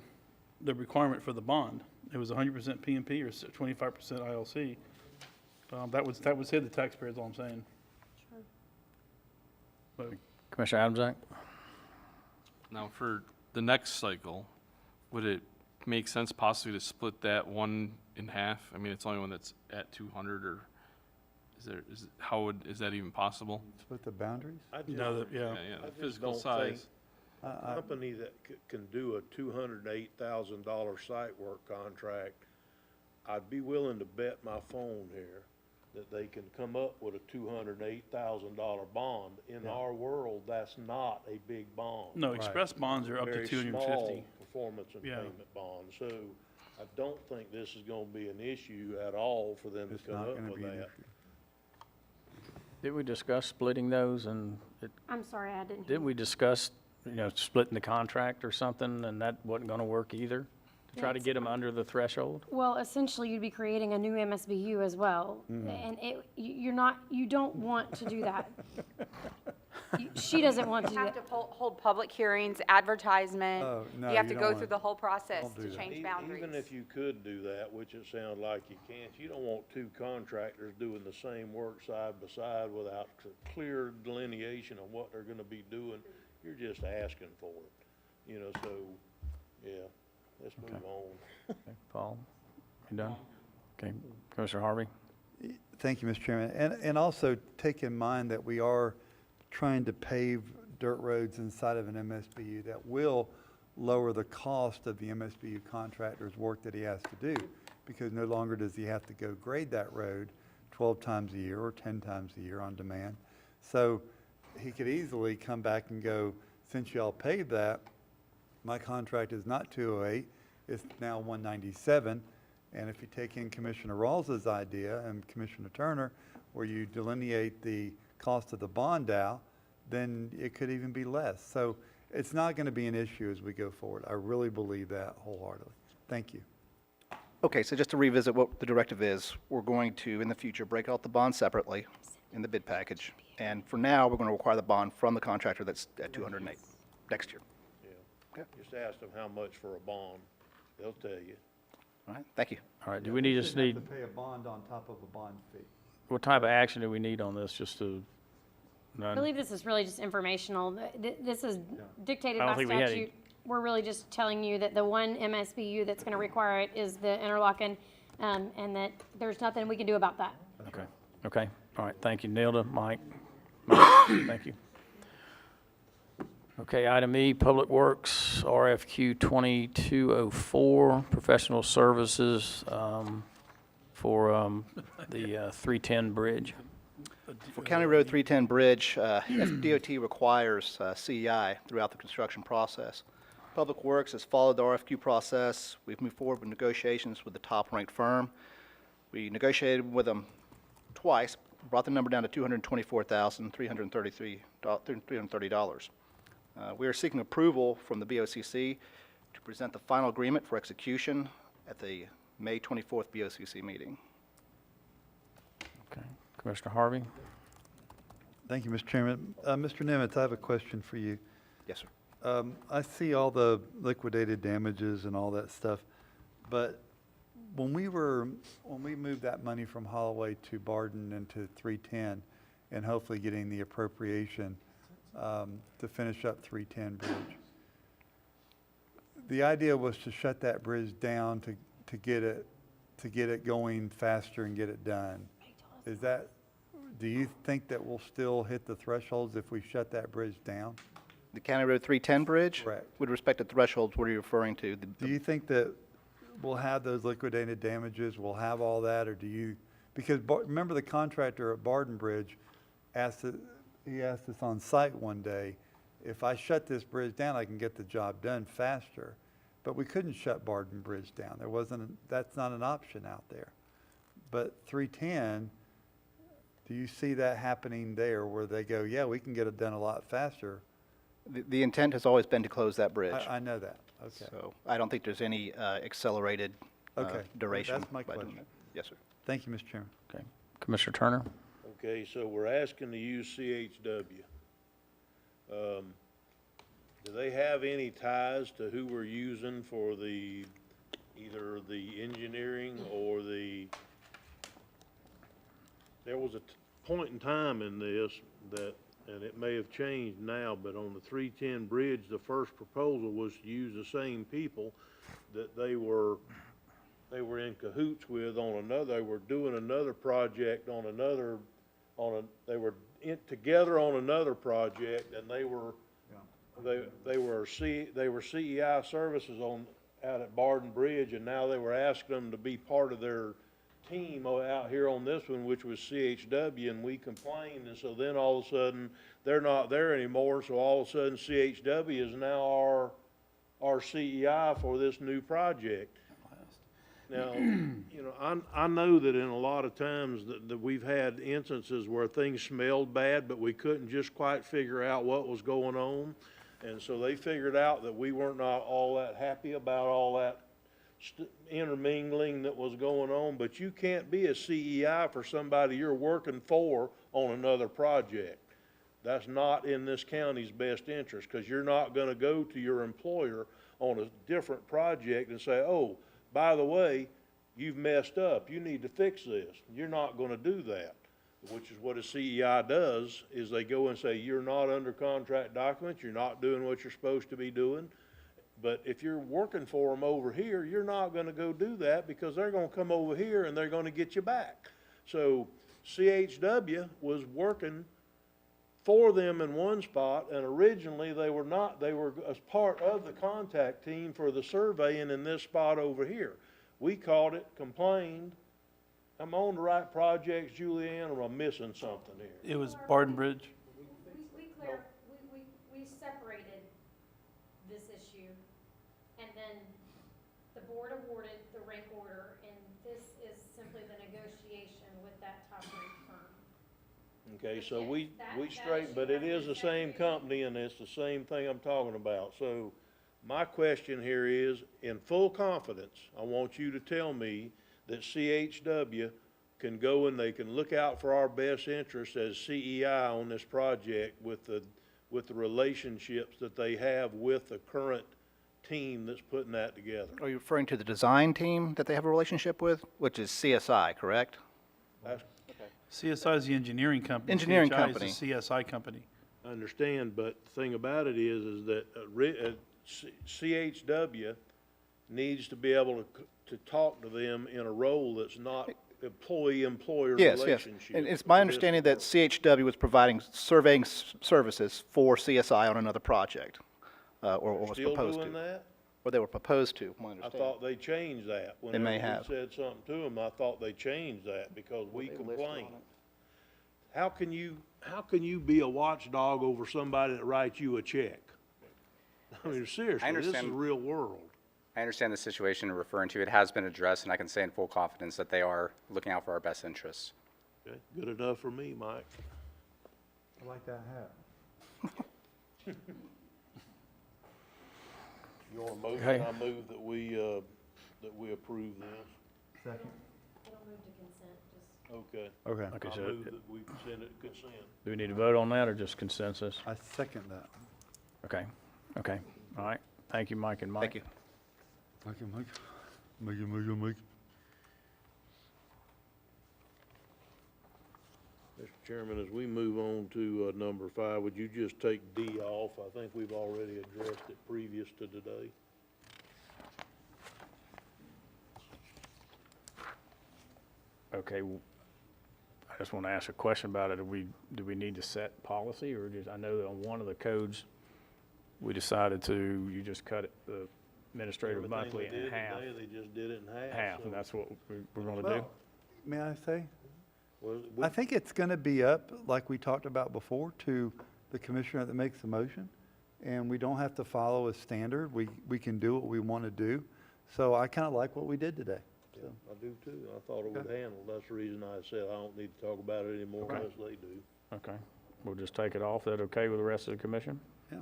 the requirement for the bond. It was 100% PMP or 25% ILC. That would save the taxpayer, is all I'm saying. But Commissioner Adamczyk? Now, for the next cycle, would it make sense possibly to split that one in half? I mean, it's the only one that's at 200, or is that even possible? Split the boundaries? I just- No, yeah. Yeah, I the just physical don't size. A company that can do a $208,000 site work contract, I'd be willing to bet my phone here that they can come up with a $208,000 bond. In our world, that's not a big bond. No, express bonds are up to Very 250. small performance and Yeah. payment bonds. So I don't think this is gonna be an issue at all for them to It's come not up gonna with be an that. issue. Did we discuss splitting those, and I'm sorry, I didn't hear. didn't we discuss, splitting the contract or something, and that wasn't gonna work either? To try to Yes. get them under the threshold? Well, essentially, you'd be creating a new MSBU as well, and you don't want to do that. She doesn't want to You do have that. to hold public hearings, advertisement. Oh, no, You have you to don't go want- through the whole process don't do to that. change boundaries. Even if you could do that, which it sounds like you can't, you don't want two contractors doing the same work side by side without clear delineation of what they're gonna be doing. You're just asking for it, so, yeah, let's move on. Okay, Paul, you done? Okay, Commissioner Harvey? Thank you, Mr. Chairman. And also take in mind that we are trying to pave dirt roads inside of an MSBU that will lower the cost of the MSBU contractor's work that he has to do, because no longer does he have to go grade that road 12 times a year or 10 times a year on demand. So he could easily come back and go, since y'all paid that, my contract is not 208, it's now 197. And if you take in Commissioner Rawls's idea and Commissioner Turner, where you delineate the cost of the bond out, then it could even be less. So it's not going to be an issue as we go forward. I really believe that wholeheartedly. Thank you. Okay, so just to revisit what the directive is, we're going to, in the future, break out the bond separately in the bid package. And for now, we're going to require the bond from the contractor that's at 208 next year. Yeah. Just ask them how much for a bond. They'll tell you. All right, thank you. All right, do we need, just need, Shouldn't have to pay a bond on top of a bond fee. what type of action do we need on this, just to, I none? believe this is really just informational. This is dictated I don't by think we had any- statute. We're really just telling you that the one MSBU that's gonna require it is the interlocking, and that there's nothing we can do about that. Okay, okay, all right, thank you. Nilda, Mike, thank you. Okay, item E, Public Works, RFQ 2204, professional services for the 310 bridge. For County Road 310 Bridge, FDOT requires CEI throughout the construction process. Public Works has followed the RFQ process. We've moved forward with negotiations with the top-ranked firm. We negotiated with them twice, brought the number down to $224,330. We are seeking approval from the BOCC to present the final agreement for execution at the May 24th BOCC meeting. Okay, Commissioner Harvey? Thank you, Mr. Chairman. Mr. Nimitz, I have a question for you. Yes, sir. I see all the liquidated damages and all that stuff, but when we moved that money from Holloway to Barden and to 310, and hopefully getting the appropriation to finish up 310 Bridge, the idea was to shut that bridge down to get it going faster and get it done. Do you think that we'll still hit the thresholds if we shut that bridge down? The County Road 310 Bridge? Correct. With respect to thresholds, what are you referring to? Do you think that we'll have those liquidated damages, we'll have all that, or do you, because remember the contractor at Barden Bridge asked us on site one day, if I shut this bridge down, I can get the job done faster. But we couldn't shut Barden Bridge down. That's not an option out there. But 310, do you see that happening there where they go, yeah, we can get it done a lot faster? The intent has always been to close that bridge. I know that, okay. So I don't think there's any accelerated Okay, duration. that's my by doing question. that. Yes, sir. Thank you, Mr. Chairman. Okay, Commissioner Turner? Okay, so we're asking to use CHW. Do they have any ties to who we're using for either the engineering or there was a point in time in this that, and it may have changed now, but on the 310 bridge, the first proposal was to use the same people that they were in cahoots with on another. They were doing another project on another, they were together on another project, and they were CEI services out at Barden Bridge, and now they were asking them to be part of their team out here on this one, which was CHW, and we complained, and so then all of a sudden they're not there anymore, so all of a sudden CHW is now our CEI for this new project. Now, I know that in a lot of times that we've had instances where things smelled bad, but we couldn't just quite figure out what was going on. And so they figured out that we weren't not all that happy about all that intermingling that was going on. But you can't be a CEI for somebody you're working for on another project. That's not in this county's best interest, because you're not going to go to your employer on a different project and say, oh, by the way, you've messed up, you need to fix this. You're not going to do that, which is what a CEI does, is they go and say, you're not under contract documents, you're not doing what you're supposed to be doing. But if you're working for them over here, you're not going to go do that, because they're going to come over here and they're going to get you back. So CHW was working for them in one spot, and originally they were not. They were as part of the contact team for the surveying in this spot over here. We called it, complained. Am I on the right projects, Julianne, or am I missing something here? It was Barden Bridge. We separated this issue, and then the board awarded the rank order, and this is simply the negotiation with that top-ranked firm. Okay, so we That straightened, but it is the same company, and it's the same thing I'm talking about. So My question here is, in full confidence, I want you to tell me that CHW can go and they can look out for our best interest as CEI on this project with the relationships that they have with the current team that's putting that together. Are you referring to the design team that they have a relationship with, which is CSI, correct? That's, CSI is the engineering company. Engineering CHI company. is the CSI company. I understand, but the thing about it is that CHW needs to be able to talk to them in a role that's not employee-employer Yes, relationship. yes. And it's my understanding that CHW was providing surveying services for CSI on another project, or was Still proposed doing to. that? Or they were proposed to, my I understanding. thought they changed that. They may have. Whenever we said something to them, I thought they changed that because we They listed on complained. it. How can you be a watchdog over somebody that writes you a check? I mean, seriously, this is understand. real world. I understand the situation you're referring to. It has been addressed, and I can say in full confidence that they are looking out for our best interests. Okay, good enough for me, Mike. I like that hat. Your motion, Okay. I move that we approve this. Second. Okay. Okay. Okay, I so move that we send it to consent. do we need to vote on that or just consensus? I second that. Okay, okay, all right. Thank you, Mike and Mike. Thank you. Mike. Mr. Chairman, as we move on to number 5, would you just take D off? I think we've already addressed it previous to today. Okay, I just want to ask a question about it. Do we need to set policy or just, I know that on one of the codes, we decided to, you just cut it, the administrative monthly in half. Everything they did today, they just did it in half. Half, so- and that's what we're going to do? Well, may I say? Well, I think it's going to be up, like we talked about before, to the commissioner that makes the motion. And we don't have to follow a standard. We can do what we want to do. So I kind of like what we did today. So, I do too. I thought it would handle. That's the reason I said I don't need to talk about it anymore Okay. unless they do. Okay, we'll just take it off. That okay with the rest of the commission? yeah.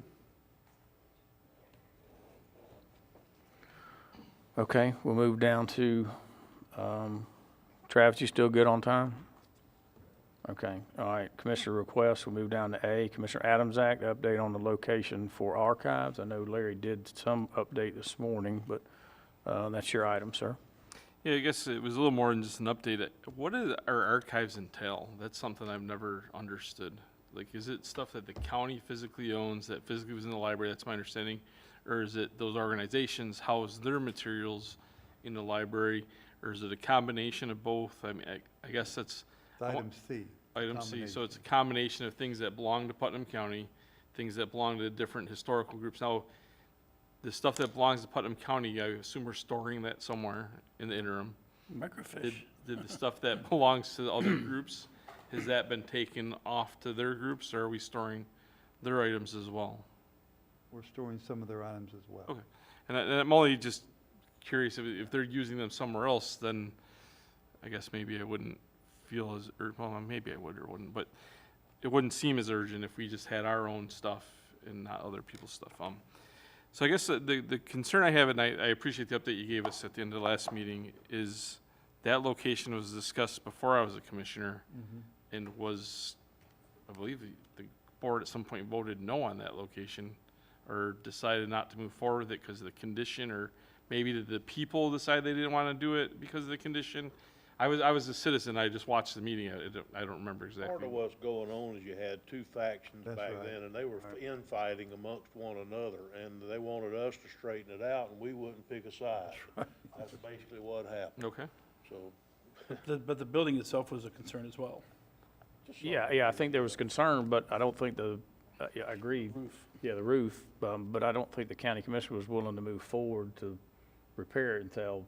Okay, we'll move down to, Travis, you still good on time? Okay, all right, Commissioner requests, we'll move down to A, Commissioner Adams Act, update on the location for archives. I know Larry did some update this morning, but that's your item, sir. Yeah, I guess it was a little more than just an update. What do our archives entail? That's something I've never understood. Like, is it stuff that the county physically owns, that physically was in the library, that's my understanding? Or is it those organizations house their materials in the library? Or is it a combination of both? I mean, I guess that's It's item C. item C. So combination. it's a combination of things that belong to Putnam County, things that belong to different historical groups. Now, the stuff that belongs to Putnam County, I assume we're storing that somewhere in the interim. Microfiche. Did the stuff that belongs to the other groups, has that been taken off to their groups, or are we storing their items as well? We're storing some of their items as well. Okay. And I'm only just curious, if they're using them somewhere else, then I guess maybe I wouldn't feel as, well, maybe I would or wouldn't, but it wouldn't seem as urgent if we just had our own stuff and not other people's stuff. So I guess the concern I have, and I appreciate the update you gave us at the end of the last meeting, is that location was discussed before I was a commissioner and was, I believe the board at some point voted no on that location or decided not to move forward with it because of the condition, or maybe the people decided they didn't want to do it because of the condition. I was a citizen. I just watched the meeting. I don't remember Part exactly. of what's going on is you had two factions That's back right. then, and they were infighting amongst one another, and they wanted us to straighten it out, and we wouldn't pick a side. That's basically what happened, Okay. so. But the building itself was a concern as well. Yeah, I think there was concern, but I don't think yeah, I agree. Roof. Yeah, the roof, but I don't think the county commissioner was willing to move forward to repair it until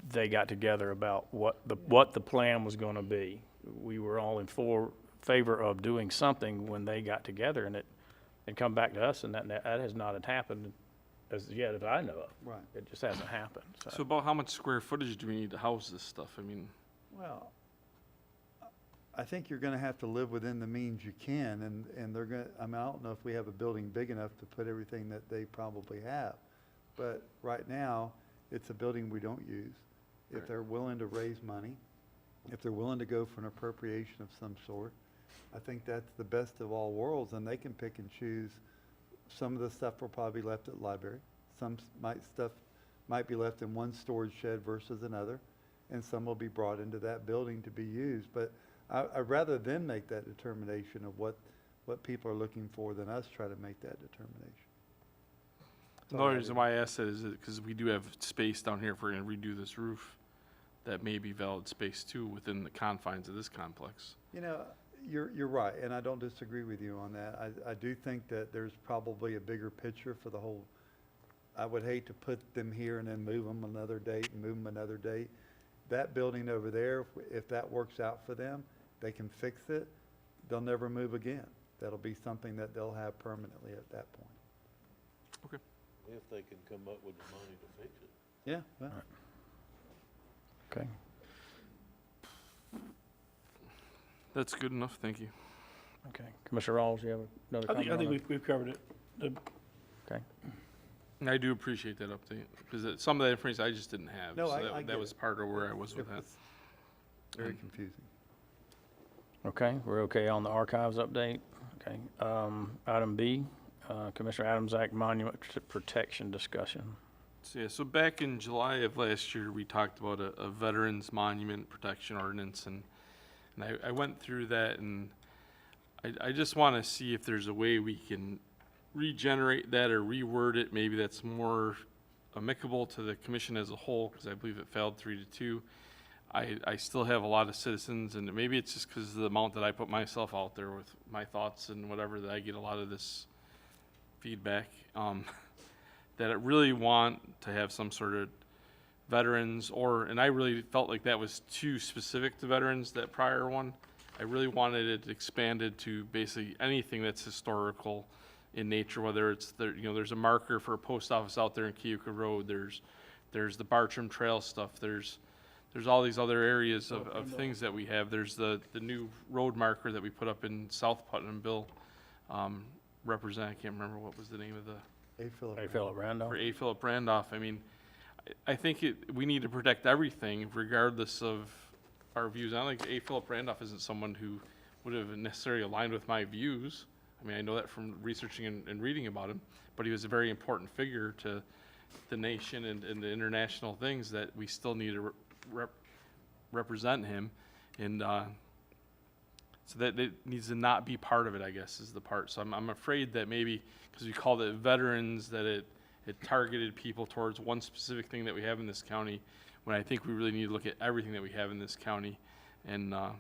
they got together about what the plan was gonna be. We were all in favor of doing something when they got together and come back to us, and that has not happened as yet as I know of. Right. It just hasn't happened, So about how much square footage do we need to house this stuff? I mean, Well, I think you're gonna have to live within the means you can, and they're gonna, I mean, I don't know if we have a building big enough to put everything that they probably have. But right now, it's a building we don't use. If Right. they're willing to raise money, if they're willing to go for an appropriation of some sort, I think that's the best of all worlds, and they can pick and choose. Some of the stuff will probably be left at the library. Some stuff might be left in one storage shed versus another, and some will be brought into that building to be used. But I'd rather them make that determination of what people are looking for than us try to make that determination. The only reason why I asked that is because we do have space down here if we're gonna redo this roof. That may be valid space too within the confines of this complex. You know, you're right, and I don't disagree with you on that. I do think that there's probably a bigger picture for the whole. I would hate to put them here and then move them another date and move them another date. That building over there, if that works out for them, they can fix it, they'll never move again. That'll be something that they'll have permanently at that point. If they can come up with the money to fix it. Yeah, well, Okay. That's good enough, thank you. Okay. Commissioner Rawls, you have another I comment? think on that? we've covered it. Okay. And I do appreciate that update, because some of that information I just didn't have. No, so I that get was it. part of where I was with it that. was very confusing. Okay, we're okay on the archives update. Okay. Item B, Commissioner Adams Act Monument Protection discussion. So, yeah, so back in July of last year, we talked about a Veterans Monument Protection Ordinance, and I went through that, and I just want to see if there's a way we can regenerate that or reword it. Maybe that's more amicable to the commission as a whole, because I believe it failed 3-2. I still have a lot of citizens, and maybe it's just because of the amount that I put myself out there with my thoughts and whatever, that I get a lot of this feedback, that I really want to have some sort of veterans, and I really felt like that was too specific to veterans, that prior one. I really wanted it expanded to basically anything that's historical in nature, whether it's there's a marker for a post office out there in Keoka Road, there's the Bartram Trail stuff, there's all these other areas of things that we have. There's the new road marker that we put up in South Putnam, Bill, I can't remember what was the name of the, A. Philip Randolph. for A. Philip Randolph. I mean, I think we need to protect everything regardless of our views. I don't think A. Philip Randolph isn't someone who would have necessarily aligned with my views. I mean, I know that from researching and reading about him, but he was a very important figure to the nation and the international things that we still need to represent him. And so that it needs to not be part of it, I guess, is the part. So I'm afraid that maybe, because we called it veterans, that it targeted people towards one specific thing that we have in this county, when I think we really need to look at everything that we have in this county. And I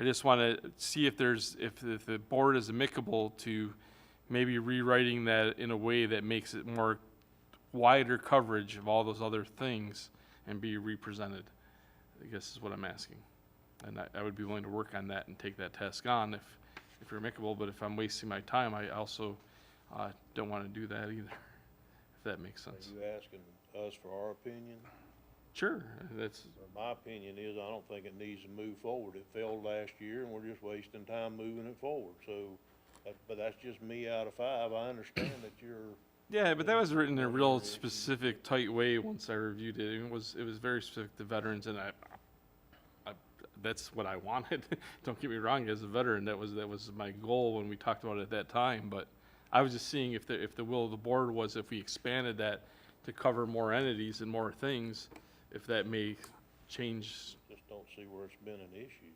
just want to see if the board is amicable to maybe rewriting that in a way that makes it more wider coverage of all those other things and be represented, I guess is what I'm asking. And I would be willing to work on that and take that task on if you're amicable, but if I'm wasting my time, I also don't want to do that either, if that makes sense. Are you asking us for our opinion? Sure, that's, My opinion is I don't think it needs to move forward. It failed last year, and we're just wasting time moving it forward. So, but that's just me out of 5. I understand that you're. yeah, but that was written in a real specific, tight way once I reviewed it. It was very specific to veterans, and I that's what I wanted. Don't get me wrong, as a veteran, that was my goal when we talked about it at that time. But I was just seeing if the will of the board was, if we expanded that to cover more entities and more things, if that may change. Just don't see where it's been an issue.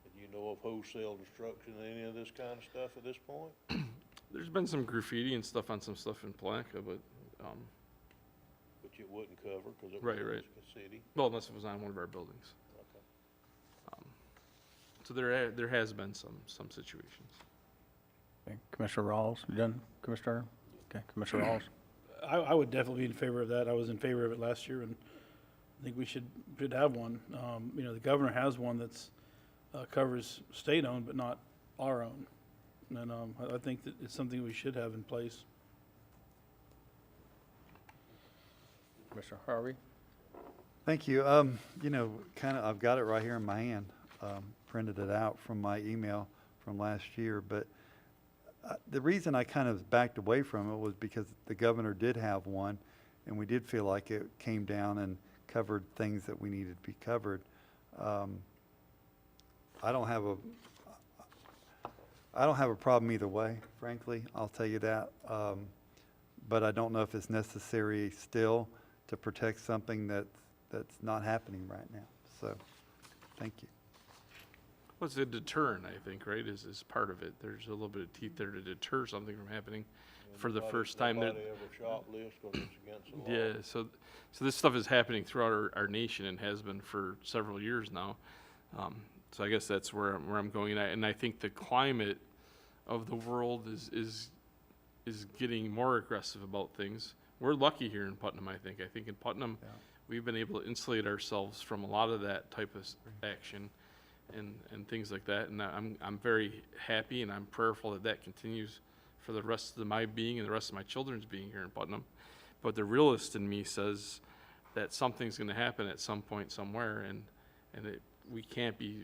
Do you know of wholesale destruction and any of this kind of stuff at this point? There's been some graffiti and stuff on some stuff in Palaca, but Which it wouldn't cover because it Right, was right. a city. well, unless it was on one of our buildings. Okay. So there has been some situations. Okay, Commissioner Rawls, you done, Commissioner? Okay, Commissioner Rawls. I would definitely be in favor of that. I was in favor of it last year, and I think we should have one. The governor has one that's covers state-owned, but not our own. And I think that it's something we should have in place. Commissioner Harvey? Thank you. I've got it right here in my hand, printed it out from my email from last year, but the reason I kind of backed away from it was because the governor did have one, and we did feel like it came down and covered things that we needed to be covered. I don't have a problem either way, frankly, I'll tell you that. But I don't know if it's necessary still to protect something that's not happening right now. So, thank you. Well, it's a deterrent, I think, right, is part of it. There's a little bit of teeth there to deter something from happening for the first time. Nobody ever shoplifts 'cause it's against the law. Yeah, so this stuff is happening throughout our nation and has been for several years now. So I guess that's where I'm going, and I think the climate of the world is getting more aggressive about things. We're lucky here in Putnam, I think. I think in Putnam, we've been able to insulate ourselves from a lot of that type of action and things like that. And I'm very happy and I'm prayerful that that continues for the rest of my being and the rest of my children's being here in Putnam. But the realist in me says that something's going to happen at some point somewhere, and we can't be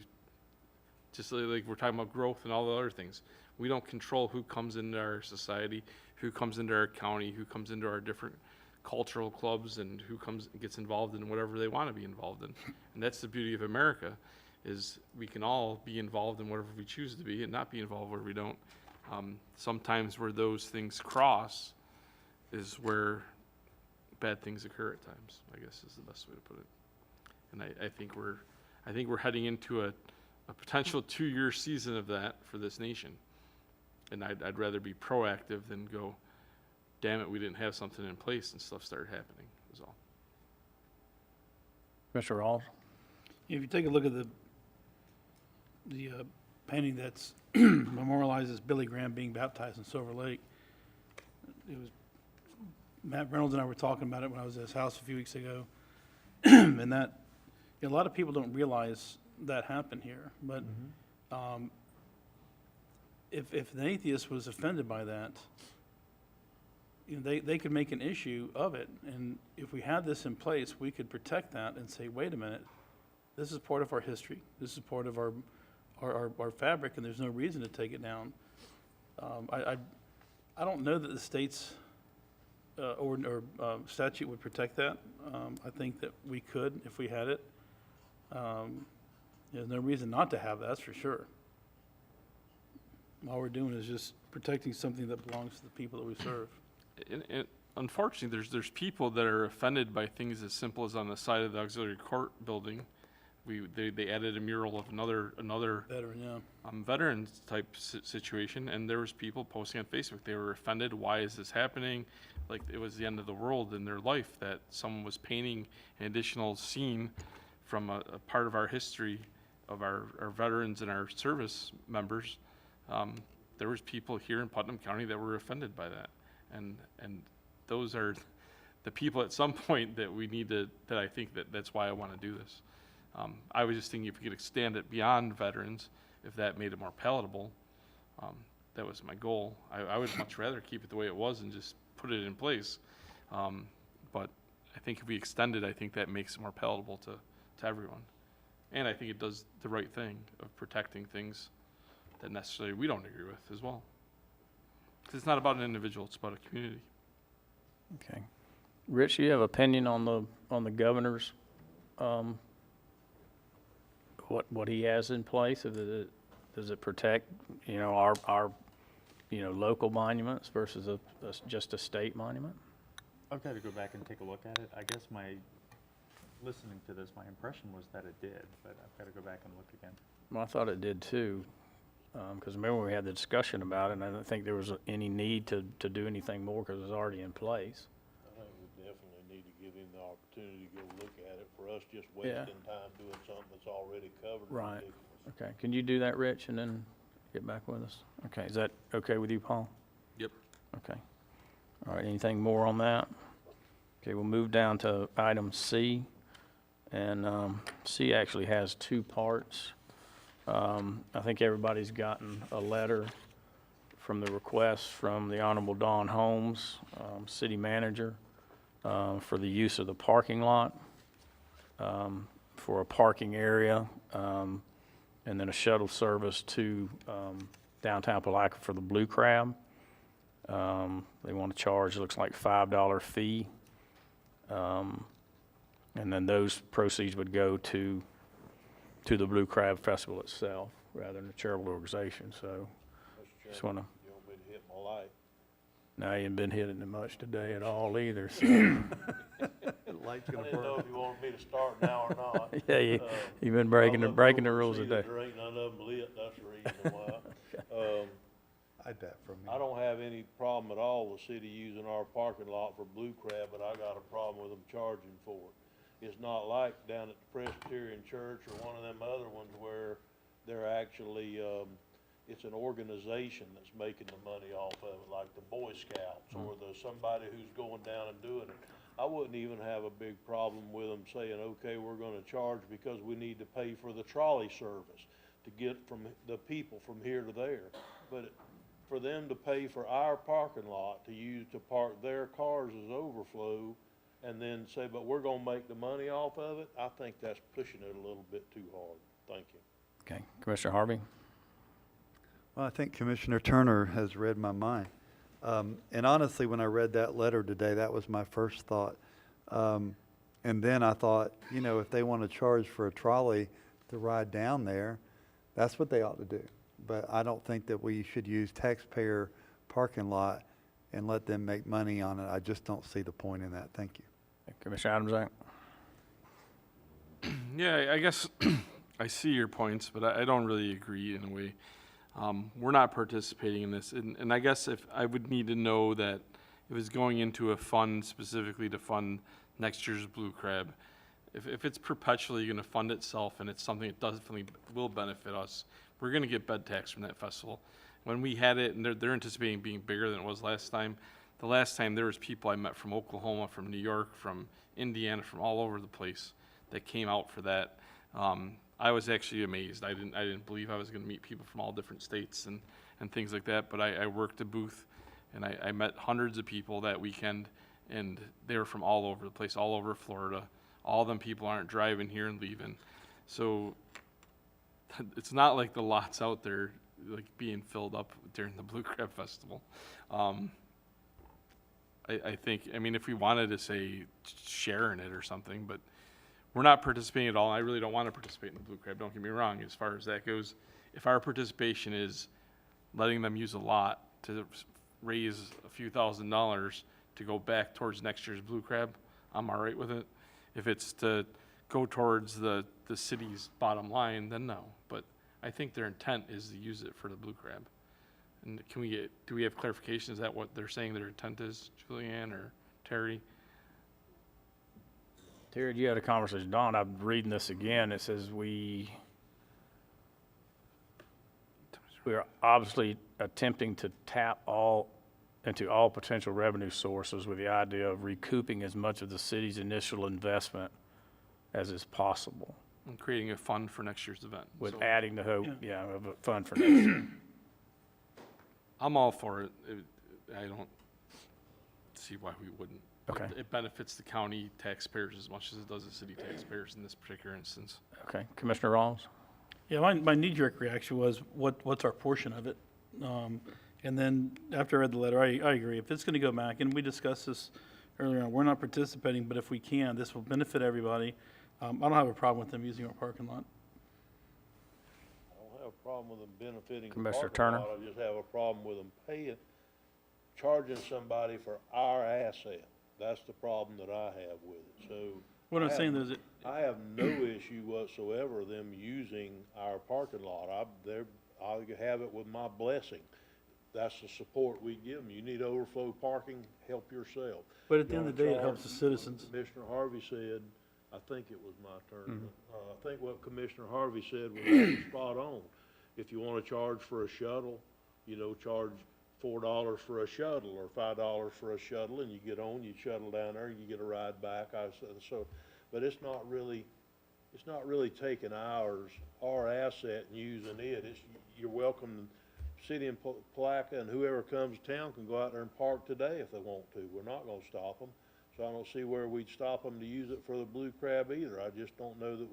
just like we're talking about growth and all the other things. We don't control who comes into our society, who comes into our county, who comes into our different cultural clubs, and who gets involved in whatever they want to be involved in. And that's the beauty of America, is we can all be involved in whatever we choose to be and not be involved where we don't. Sometimes where those things cross is where bad things occur at times, I guess is the best way to put it. And I think we're heading into a potential 2-year season of that for this nation. And I'd rather be proactive than go, damn it, we didn't have something in place and stuff started happening, is all. Mr. Rawls? If you take a look at the painting that's memorializes Billy Graham being baptized in Silver Lake, it was Matt Reynolds and I were talking about it when I was at his house a few weeks ago, and that a lot of people don't realize that happened here. But if an atheist was offended by that, they could make an issue of it, and if we had this in place, we could protect that and say, wait a minute, this is part of our history, this is part of our fabric, and there's no reason to take it down. I don't know that the state's or statute would protect that. I think that we could if we had it. There's no reason not to have that, that's for sure. All we're doing is just protecting something that belongs to the people that we serve. And unfortunately, there's people that are offended by things as simple as on the side of the auxiliary court building. They added a mural of another Veteran, yeah. veterans type situation, and there was people posting on Facebook. They were offended. Why is this happening? Like it was the end of the world in their life that someone was painting an additional scene from a part of our history of our veterans and our service members. There was people here in Putnam County that were offended by that, and those are the people at some point that we need to. That I think that's why I want to do this. I was just thinking if we could extend it beyond veterans, if that made it more palatable, that was my goal. I would much rather keep it the way it was and just put it in place. But I think if we extend it, I think that makes it more palatable to everyone. And I think it does the right thing of protecting things that necessarily we don't agree with as well. Because it's not about an individual, it's about a community. Okay. Rich, you have opinion on the governor's, what he has in place? Does it protect, our local monuments versus just a state monument? I've got to go back and take a look at it. I guess listening to this, my impression was that it did, but I've got to go back and look again. Well, I thought it did too, because remember we had the discussion about it, and I don't think there was any need to do anything more because it was already in place. I think we definitely need to give him the opportunity to go look at it. For us, just wasting time doing something that's already covered. Right. Okay. Can you do that, Rich, and then get back with us? Okay. Is that okay with you, Paul? Yep. Okay. All right. Anything more on that? Okay. We'll move down to item C. And C actually has two parts. I think everybody's gotten a letter from the request from the Honorable Dawn Holmes, city manager, for the use of the parking lot. for a parking area, and then a shuttle service to downtown Palaca for the Blue Crab. They want to charge, it looks like $5 fee. And then those proceeds would go to the Blue Crab Festival itself, rather than a charitable organization, so just want to. You want me to hit my light? No, you ain't been hitting it much today at all either, so. Light's I gonna didn't know burn. if you wanted me to start now or not. Yeah, you've been breaking the rules See today. that there ain't none of them lit, that's the reason why. Hide that from me. I don't have any problem at all with city using our parking lot for Blue Crab, but I got a problem with them charging for it. It's not like down at the Presbyterian Church or one of them other ones where they're actually, it's an organization that's making the money off of it, like the Boy Scouts or somebody who's going down and doing it. I wouldn't even have a big problem with them saying, okay, we're gonna charge because we need to pay for the trolley service to get from the people from here to there. But for them to pay for our parking lot to use to park their cars as overflow and then say, but we're gonna make the money off of it, I think that's pushing it a little bit too hard. Thank you. Okay, Commissioner Harvey? Well, I think Commissioner Turner has read my mind. And honestly, when I read that letter today, that was my first thought. And then I thought, you know, if they want to charge for a trolley to ride down there, that's what they ought to do. But I don't think that we should use taxpayer parking lot and let them make money on it. I just don't see the point in that. Thank you. Commissioner Adams? Yeah, I guess I see your points, but I don't really agree in a way. We're not participating in this, and I guess if I would need to know that it was going into a fund specifically to fund next year's Blue Crab. If it's perpetually going to fund itself and it's something that definitely will benefit us, we're going to get bed tax from that festival. When we had it, and they're anticipating being bigger than it was last time. The last time there was people I met from Oklahoma, from New York, from Indiana, from all over the place that came out for that. I was actually amazed. I didn't believe I was going to meet people from all different states and things like that. But I worked a booth, and I met hundreds of people that weekend, and they were from all over the place, all over Florida. All of them people aren't driving here and leaving. So it's not like the lots out there like being filled up during the Blue Crab Festival. I think, I mean, if we wanted to say share in it or something, but we're not participating at all. I really don't want to participate in the Blue Crab, don't get me wrong, as far as that goes. If our participation is letting them use a lot to raise a few $1,000s to go back towards next year's Blue Crab, I'm all right with it. If it's to go towards the city's bottom line, then no. But I think their intent is to use it for the Blue Crab. And do we have clarification? Is that what they're saying their intent is, Julianne or Terry? Terry, you had a conversation. Don, I'm reading this again. It says we are obviously attempting to tap into all potential revenue sources with the idea of recouping as much of the city's initial investment as is possible. And creating a fund for next year's event. With So adding the hope, of a fund for next year. I'm all for it. I don't see why we wouldn't. Okay. It benefits the county taxpayers as much as it does the city taxpayers in this particular instance. Okay, Commissioner Rawls? Yeah, my knee-jerk reaction was, what's our portion of it? And then after I read the letter, I agree. If it's going to go back, and we discussed this earlier on, we're not participating, but if we can, this will benefit everybody. I don't have a problem with them using our parking lot. I don't have a problem with them benefiting the Commissioner parking Turner? lot. I just have a problem with them charging somebody for our asset. That's the problem that I have with it, so. What I'm saying is, I have no issue whatsoever them using our parking lot. I'll have it with my blessing. That's the support we give them. You need overflow parking, help yourself. but at the end of the day, it helps the citizens. Commissioner Harvey said, I think it was my turn. I think what Commissioner Harvey said was spot on. If you want to charge for a shuttle, charge $4 for a shuttle or $5 for a shuttle, and you get on, you shuttle down there, you get a ride back. But it's not really taking our asset and using it. You're welcome. City and Palaca and whoever comes to town can go out there and park today if they want to. We're not going to stop them. So I don't see where we'd stop them to use it for the blue crab either. I just don't know that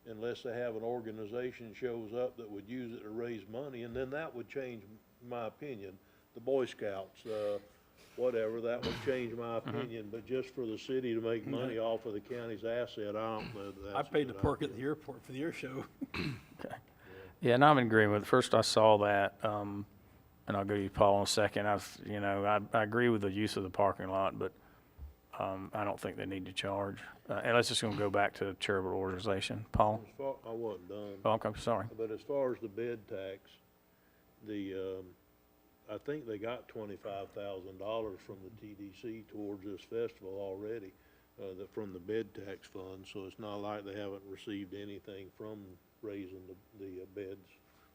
unless they have an organization shows up that would use it to raise money, and then that would change my opinion. The Boy Scouts, whatever, that would change my opinion, but just for the city to make money off of the county's asset, I don't know that I that's a paid to good park at idea. the airport for the air show. Yeah, and I'm in agreement. First, I saw that, and I'll go to you, Paul, in a second. I agree with the use of the parking lot, but I don't think they need to charge. And let's just gonna go back to charitable organization. Paul? I wasn't done. Oh, I'm sorry. But as far as the bed tax, I think they got $25,000 from the TDC towards this festival already, from the bed tax fund, so it's not like they haven't received anything from raising the beds,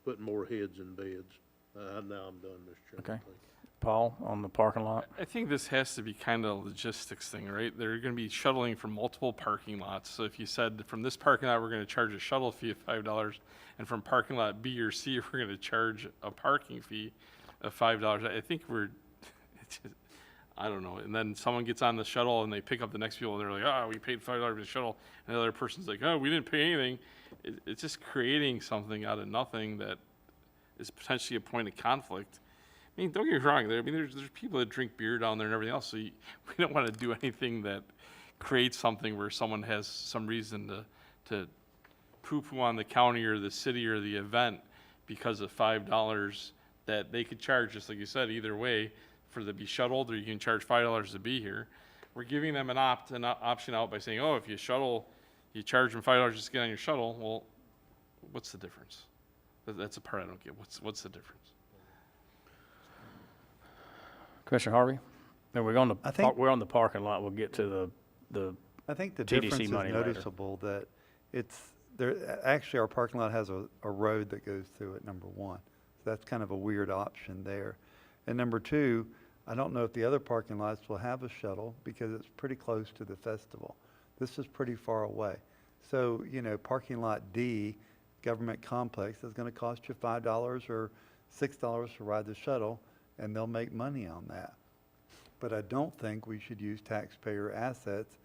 putting more heads in beds. Now I'm done, Mr. Chairman. Okay. Thank you. Paul, on the parking lot? I think this has to be kind of a logistics thing, right? They're going to be shuttling from multiple parking lots. So if you said from this parking lot, we're going to charge a shuttle fee of $5, and from parking lot B or C, we're going to charge a parking fee of $5, I think it's just, I don't know. And then someone gets on the shuttle and they pick up the next people and they're like, oh, we paid $5 for the shuttle. And the other person's like, oh, we didn't pay anything. It's just creating something out of nothing that is potentially a point of conflict. I mean, don't get me wrong. There's people that drink beer down there and everything else. So we don't want to do anything that creates something where someone has some reason to poo-poo on the county or the city or the event because of $5 that they could charge, just like you said, either way, for the be shuttled, or you can charge $5 to be here. We're giving them an option out by saying, oh, if you shuttle, you charge them $5 just to get on your shuttle. Well, what's the difference? That's a part I don't get. What's the difference? Commissioner Harvey? No, we're on I think- we're on the parking lot. We'll get to the I think the TDC difference is money later. noticeable that it's, there, actually, our parking lot has a road that goes through it, number one. So that's kind of a weird option there. And number two, I don't know if the other parking lots will have a shuttle because it's pretty close to the festival. This is pretty far away. So, parking lot D, government complex, is gonna cost you $5 or $6 to ride the shuttle, and they'll make money on that. But I don't think we should use taxpayer assets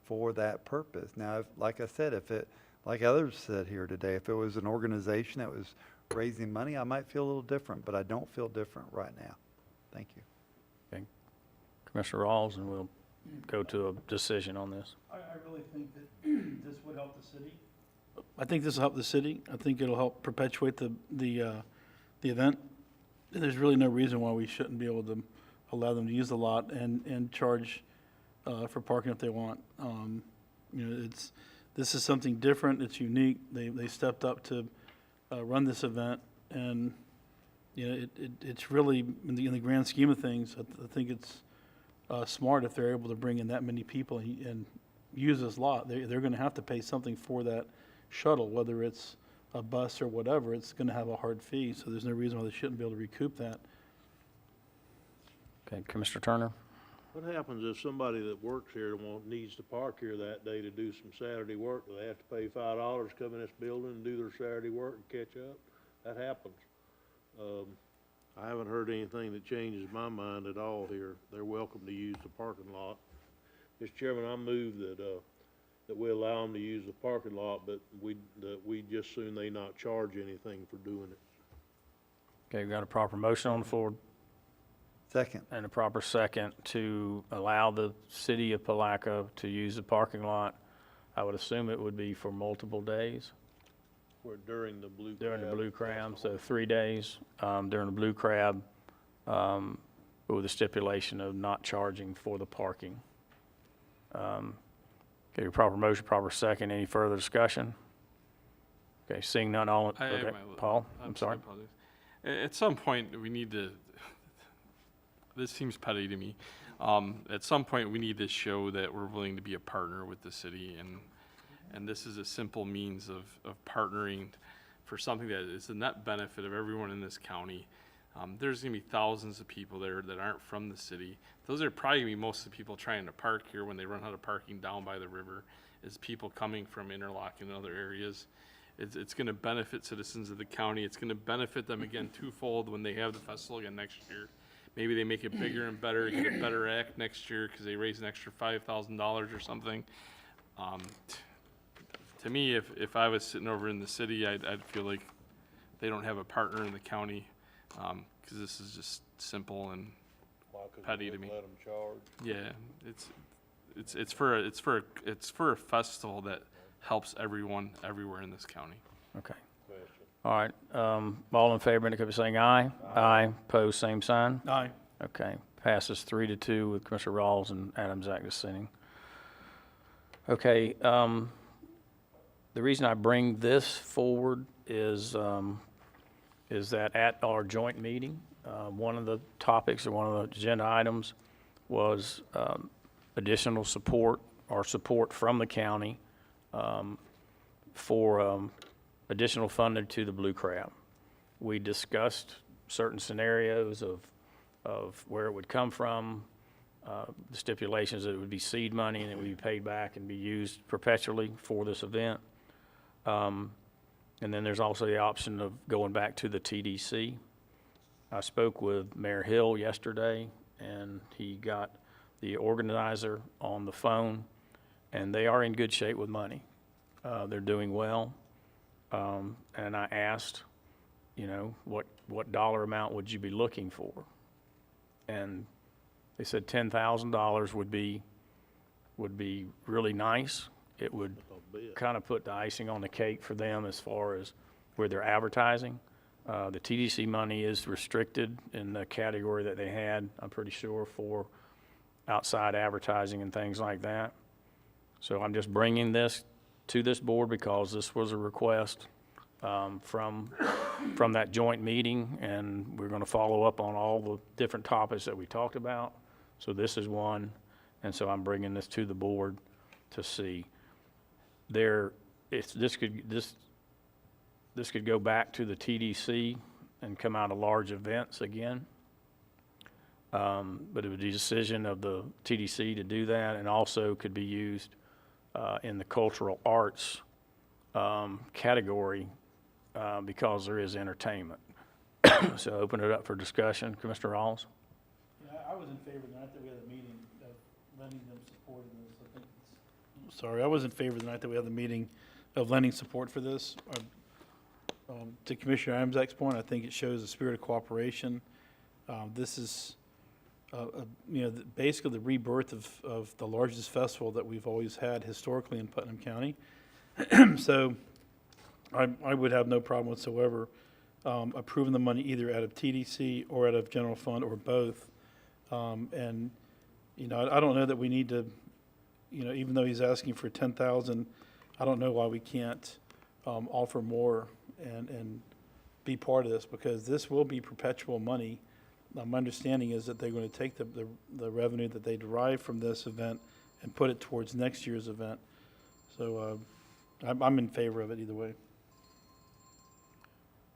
for that purpose. Now, like I said, like others said here today, if it was an organization that was raising money, I might feel a little different, but I don't feel different right now. Thank you. okay. Commissioner Rawls, and we'll go to a decision on this. I really think that this would help the city. I think this will help the city. I think it'll help perpetuate the event. And there's really no reason why we shouldn't be able to allow them to use the lot and charge for parking if they want. This is something different. It's unique. They stepped up to run this event, and it's really in the grand scheme of things. I think it's smart if they're able to bring in that many people and use this lot. They're going to have to pay something for that shuttle, whether it's a bus or whatever. It's going to have a hard fee, so there's no reason why they shouldn't be able to recoup that. Okay, Commissioner Turner? What happens if somebody that works here needs to park here that day to do some Saturday work? Do they have to pay $5 to come in this building and do their Saturday work and catch up? That happens. I haven't heard anything that changes my mind at all here. They're welcome to use the parking lot. Mr. Chairman, I move that we allow them to use the parking lot, but we just soon they not charge anything for doing it. Okay, we've got a proper motion on the floor Second. and a proper second to allow the city of Palaca to use the parking lot. I would assume it would be for multiple days During the Blue Crab. during the Blue Crab, so 3 days during the Blue Crab, but with a stipulation of not charging for the parking. Okay, proper motion, proper second. Any further discussion? Okay, seeing none, all, I have okay, my- Paul, I'm sorry. apologies. At some point, we need to, this seems petty to me. At some point, we need to show that we're willing to be a partner with the city, and this is a simple means of partnering for something that is a net benefit of everyone in this county. There's gonna be thousands of people there that aren't from the city. Those are probably gonna be most of the people trying to park here when they run out of parking down by the river, is people coming from Interlochen and other areas. It's gonna benefit citizens of the county. It's gonna benefit them again twofold when they have the festival again next year, maybe they make it bigger and better, get a better act next year because they raise an extra $5,000 or something. To me, if I was sitting over in the city, I'd feel like they don't have a partner in the county, because this is just simple and petty to me. Let them charge. Yeah, it's for a festival that helps everyone everywhere in this county. Okay. All right, all in favor, indicate by saying aye. Aye. Pose same sign. Aye. Okay, passes 3-2 with Commissioner Rawls and Adams dissenting. Okay, the reason I bring this forward is that at our joint meeting, one of the topics or one of the agenda items was additional support or support from the county for additional funding to the Blue Crab. We discussed certain scenarios of where it would come from, the stipulations that it would be seed money and it would be paid back and be used perpetually for this event. And then there's also the option of going back to the TDC. I spoke with Mayor Hill yesterday, and he got the organizer on the phone, and they are in good shape with money. They're doing well. And I asked, you know, what dollar amount would you be looking for? And they said $10,000 would be really nice. It would kind of put the icing on the cake for them as far as where they're advertising. The TDC money is restricted in the category that they had, I'm pretty sure, for outside advertising and things like that. So I'm just bringing this to this board because this was a request from that joint meeting, and we're going to follow up on all the different topics that we talked about. So this is one, and so I'm bringing this to the board to see. This could go back to the TDC and come out of large events again. But it would be a decision of the TDC to do that, and also could be used in the cultural arts category because there is entertainment. So open it up for discussion. Commissioner Rawls? Yeah, I was in favor the night that we had a meeting of lending them support in this. I think sorry, I was in favor the night that we had the meeting of lending support for this. To Commissioner Adams' point, I think it shows a spirit of cooperation. This is, basically the rebirth of the largest festival that we've always had historically in Putnam County. So I would have no problem whatsoever approving the money either out of TDC or out of general fund or both. And, I don't know that we need to, even though he's asking for 10,000, I don't know why we can't offer more and be part of this, because this will be perpetual money. My understanding is that they're going to take the revenue that they derive from this event and put it towards next year's event. So I'm in favor of it either way.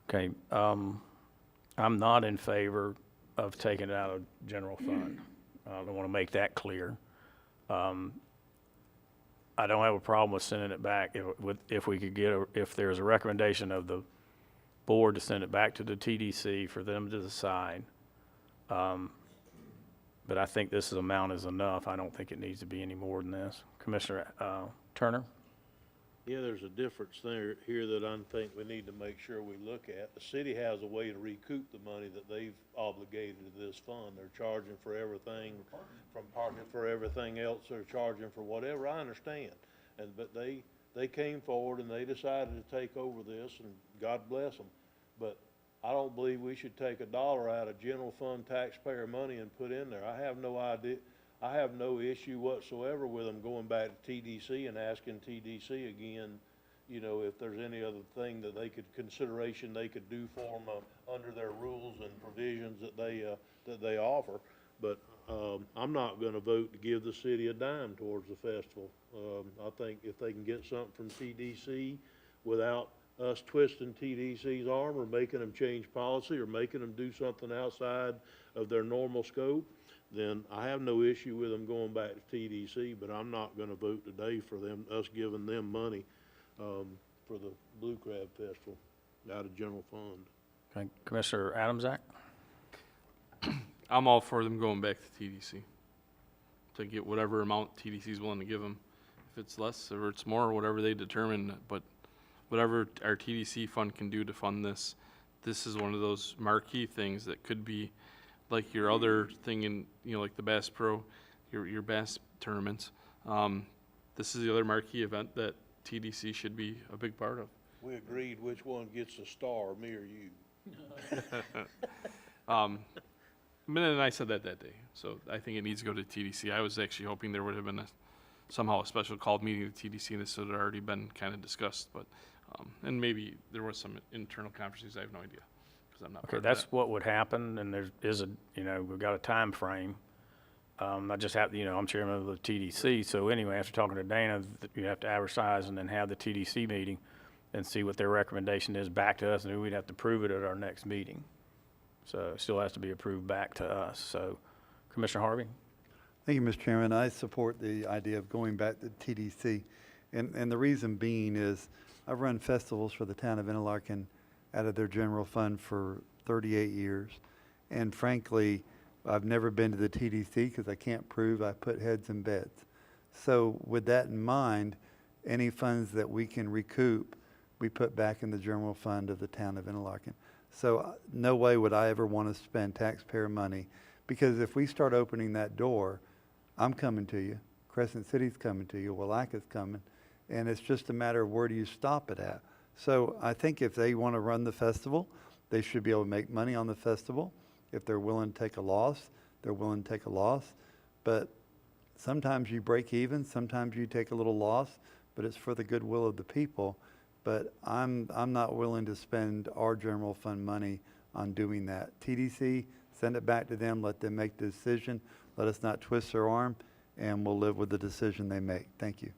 Okay, I'm not in favor of taking it out of general fund. I want to make that clear. I don't have a problem with sending it back if we could if there's a recommendation of the board to send it back to the TDC for them to decide. But I think this amount is enough. I don't think it needs to be any more than this. Commissioner Turner? Yeah, there's a difference here that I think we need to make sure we look at. The city has a way to recoup the money that they've obligated to this fund. They're charging for everything, from parking for everything else. They're charging for whatever. I understand, but they came forward and they decided to take over this, and God bless them. But I don't believe we should take $1 out of general fund taxpayer money and put in there. I have no issue whatsoever with them going back to TDC and asking TDC again, if there's any other thing that consideration they could do for them under their rules and provisions that they offer. But I'm not going to vote to give the city a dime towards the festival. I think if they can get something from TDC without us twisting TDC's arm or making them change policy or making them do something outside of their normal scope, then I have no issue with them going back to TDC, but I'm not going to vote today for us giving them money for the Blue Crab Festival out of general fund. Okay, Commissioner Adams? I'm all for them going back to TDC to get whatever amount TDC is willing to give them. If it's less or it's more, whatever they determine, but whatever our TDC fund can do to fund this, this is one of those marquee things that could be like your other thing in, like the Bass Pro, your Bass tournaments. This is the other marquee event that TDC should be a big part of. We agreed which one gets a star, me or you. But then I said that day, so I think it needs to go to TDC. I was actually hoping there would have been somehow a special called meeting to TDC, and this had already been kind of discussed, but, and maybe there was some internal conversations, I have no idea, because I'm not part Okay, of that's that. what would happen, and there is we've got a time frame. I just have, I'm chairman of the TDC, so anyway, after talking to Dana, you have to advertise and then have the TDC meeting and see what their recommendation is back to us, and then we'd have to prove it at our next meeting. So it still has to be approved back to us. So Commissioner Harvey? Thank you, Mr. Chairman. I support the idea of going back to TDC. And the reason being is I've run festivals for the town of Interlaken out of their general fund for 38 years. And frankly, I've never been to the TDC because I can't prove I put heads in beds. So with that in mind, any funds that we can recoup, we put back in the general fund of the town of Interlaken. So no way would I ever want to spend taxpayer money, because if we start opening that door, I'm coming to you, Crescent City's coming to you, Willaca's coming, and it's just a matter of where do you stop it at. So I think if they want to run the festival, they should be able to make money on the festival. If they're willing to take a loss, they're willing to take a loss. But sometimes you break even, sometimes you take a little loss, but it's for the goodwill of the people. But I'm not willing to spend our general fund money on doing that. TDC, send it back to them, let them make the decision. Let us not twist their arm, and we'll live with the decision they make. Thank you.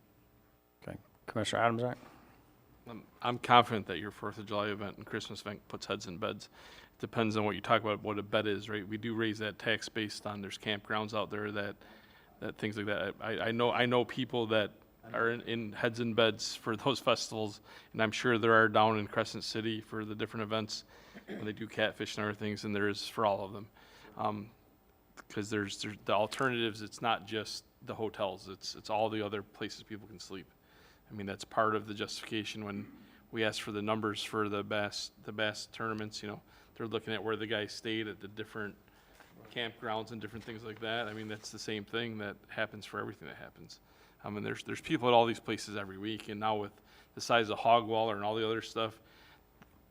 Okay, Commissioner Adamsack? I'm confident that your 4th of July event and Christmas event puts heads in beds. Depends on what you talk about, what a bed is, right? We do raise that tax based on, there's campgrounds out there that things like that. I know people that are in heads in beds for those festivals, and I'm sure there are down in Crescent City for the different events when they do catfish and other things, and there is for all of them. Because there's the alternatives. It's not just the hotels. It's all the other places people can sleep. I mean, that's part of the justification when we asked for the numbers for the bass tournaments. They're looking at where the guys stayed at the different campgrounds and different things like that. I mean, that's the same thing that happens for everything that happens. I mean, there's people at all these places every week, and now with the size of Hogwaller and all the other stuff,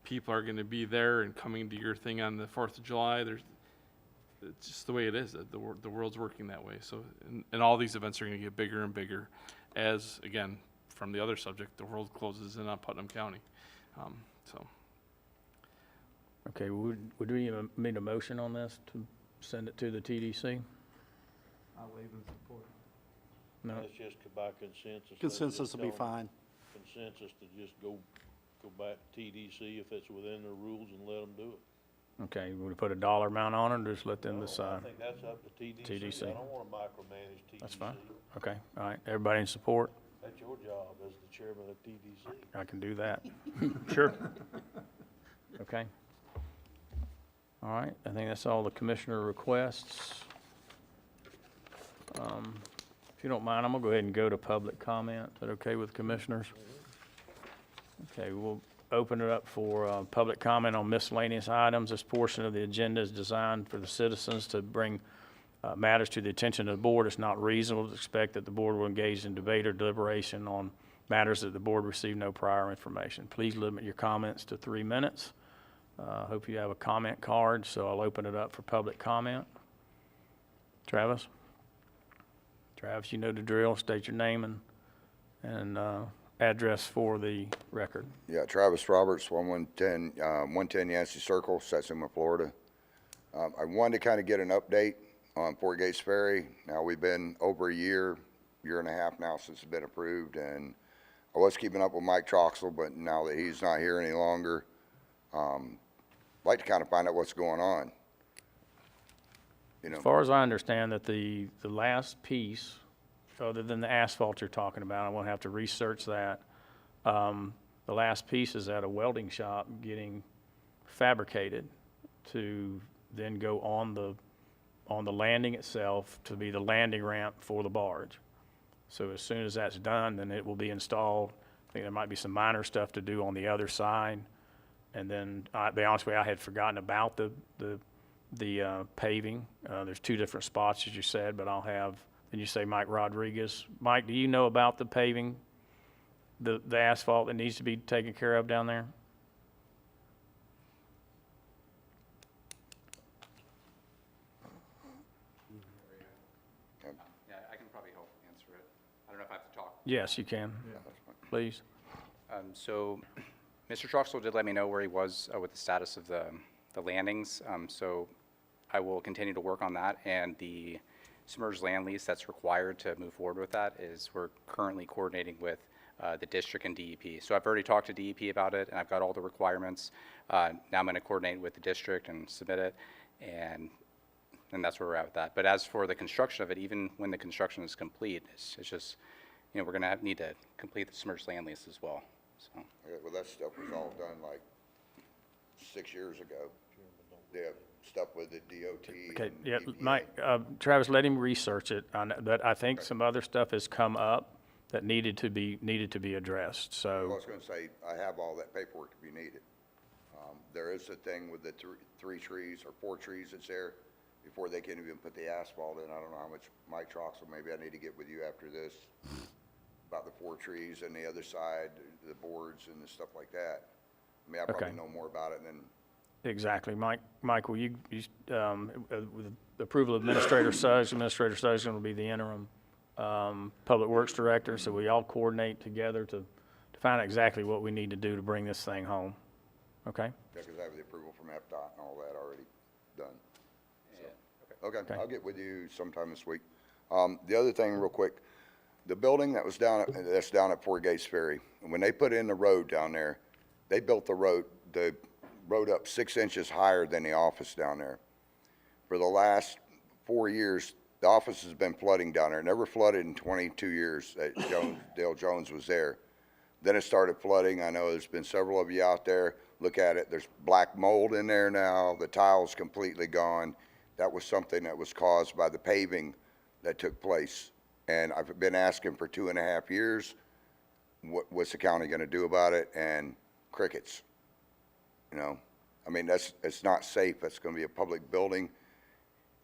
people are going to be there and coming to your thing on the 4th of July. It's just the way it is. The world's working that way. So, and all these events are going to get bigger and bigger as, again, from the other subject, the world closes in on Putnam County. Okay, would we need a motion on this to send it to the TDC? I'll waive and support. No? Let's just go by consensus. Consensus will be fine. Consensus to just go back to TDC if it's within their rules and let them do it. Okay, would we put a dollar amount on it, or just let them decide? I think that's up to TDC. TDC. I don't want to micromanage TDC. That's fine. Okay, all right, everybody in support? That's your job as the chairman of TDC. I can do that. Sure. Okay. All right, I think that's all the commissioner requests. If you don't mind, I'm gonna go ahead and go to public comment. Is that okay with commissioners? Okay, we'll open it up for public comment on miscellaneous items. This portion of the agenda is designed for the citizens to bring matters to the attention of the board. It's not reasonable to expect that the board will engage in debate or deliberation on matters that the board received no prior information. Please limit your comments to 3 minutes. Hope you have a comment card, so I'll open it up for public comment. Travis? Travis, you know the drill. State your name and address for the record. Yeah, Travis Roberts, 110 Yancey Circle, Satsuma, Florida. I wanted to kind of get an update on Port Gates Ferry. Now, we've been over a year and a half now since it's been approved, and I was keeping up with Mike Troxel, but now that he's not here any longer, I'd like to kind of find out what's going on. As far as I understand, that the last piece, other than the asphalt you're talking about, I won't have to research that. The last piece is at a welding shop getting fabricated to then go on the on the landing itself to be the landing ramp for the barge. So as soon as that's done, then it will be installed. I think there might be some minor stuff to do on the other side. And then, to be honest with you, I had forgotten about the paving. There's two different spots, as you said, but I'll have, then you say Mike Rodriguez. Mike, do you know about the paving, the asphalt that needs to be taken care of down there? Yeah, I can probably help answer it. I don't know if I have to talk. Yes, you can. Please. So Mr. Troxel did let me know where he was with the status of the landings. So I will continue to work on that, and the submerged land lease that's required to move forward with that is we're currently coordinating with the district and DEP. So I've already talked to DEP about it, and I've got all the requirements. Now I'm going to coordinate with the district and submit it, and that's where we're at with that. But as for the construction of it, even when the construction is complete, it's just, you know, we're going to need to complete the submerged land lease as well. So. Yeah, well, that stuff was all done like 6 years ago. The stuff with the DOT. Okay, and yeah, EPA. Mike, Travis, let him research it, but I think some other stuff has come up that needed to be addressed, Well, I so, was gonna say, I have all that paperwork to be needed. There is a thing with the three trees or 4 trees that's there before they can even put the asphalt in. I don't know how much Mike Troxel, maybe I need to get with you after this about the 4 trees and the other side, the boards and the stuff like that. I mean, I probably Okay. know more about it than, exactly. Mike, will you, with the approval of Administrator Suggs is going to be the interim Public Works Director, so we all coordinate together to find out exactly what we need to do to bring this thing home, okay? because I have the approval from FDOT and all that already done. So, okay, I'll get with you sometime this week. The other thing, real quick, the building that's down at Fort Gates Ferry, when they put in the road down there, they built the road up 6 inches higher than the office down there. For the last 4 years, the office has been flooding down there. Never flooded in 22 years that Dale Jones was there. Then it started flooding. I know there's been several of you out there. Look at it. There's black mold in there now. The tile's completely gone. That was something that was caused by the paving that took place. And I've been asking for 2.5 years, what's the county going to do about it? And crickets. You know, I mean, it's not safe. That's going to be a public building.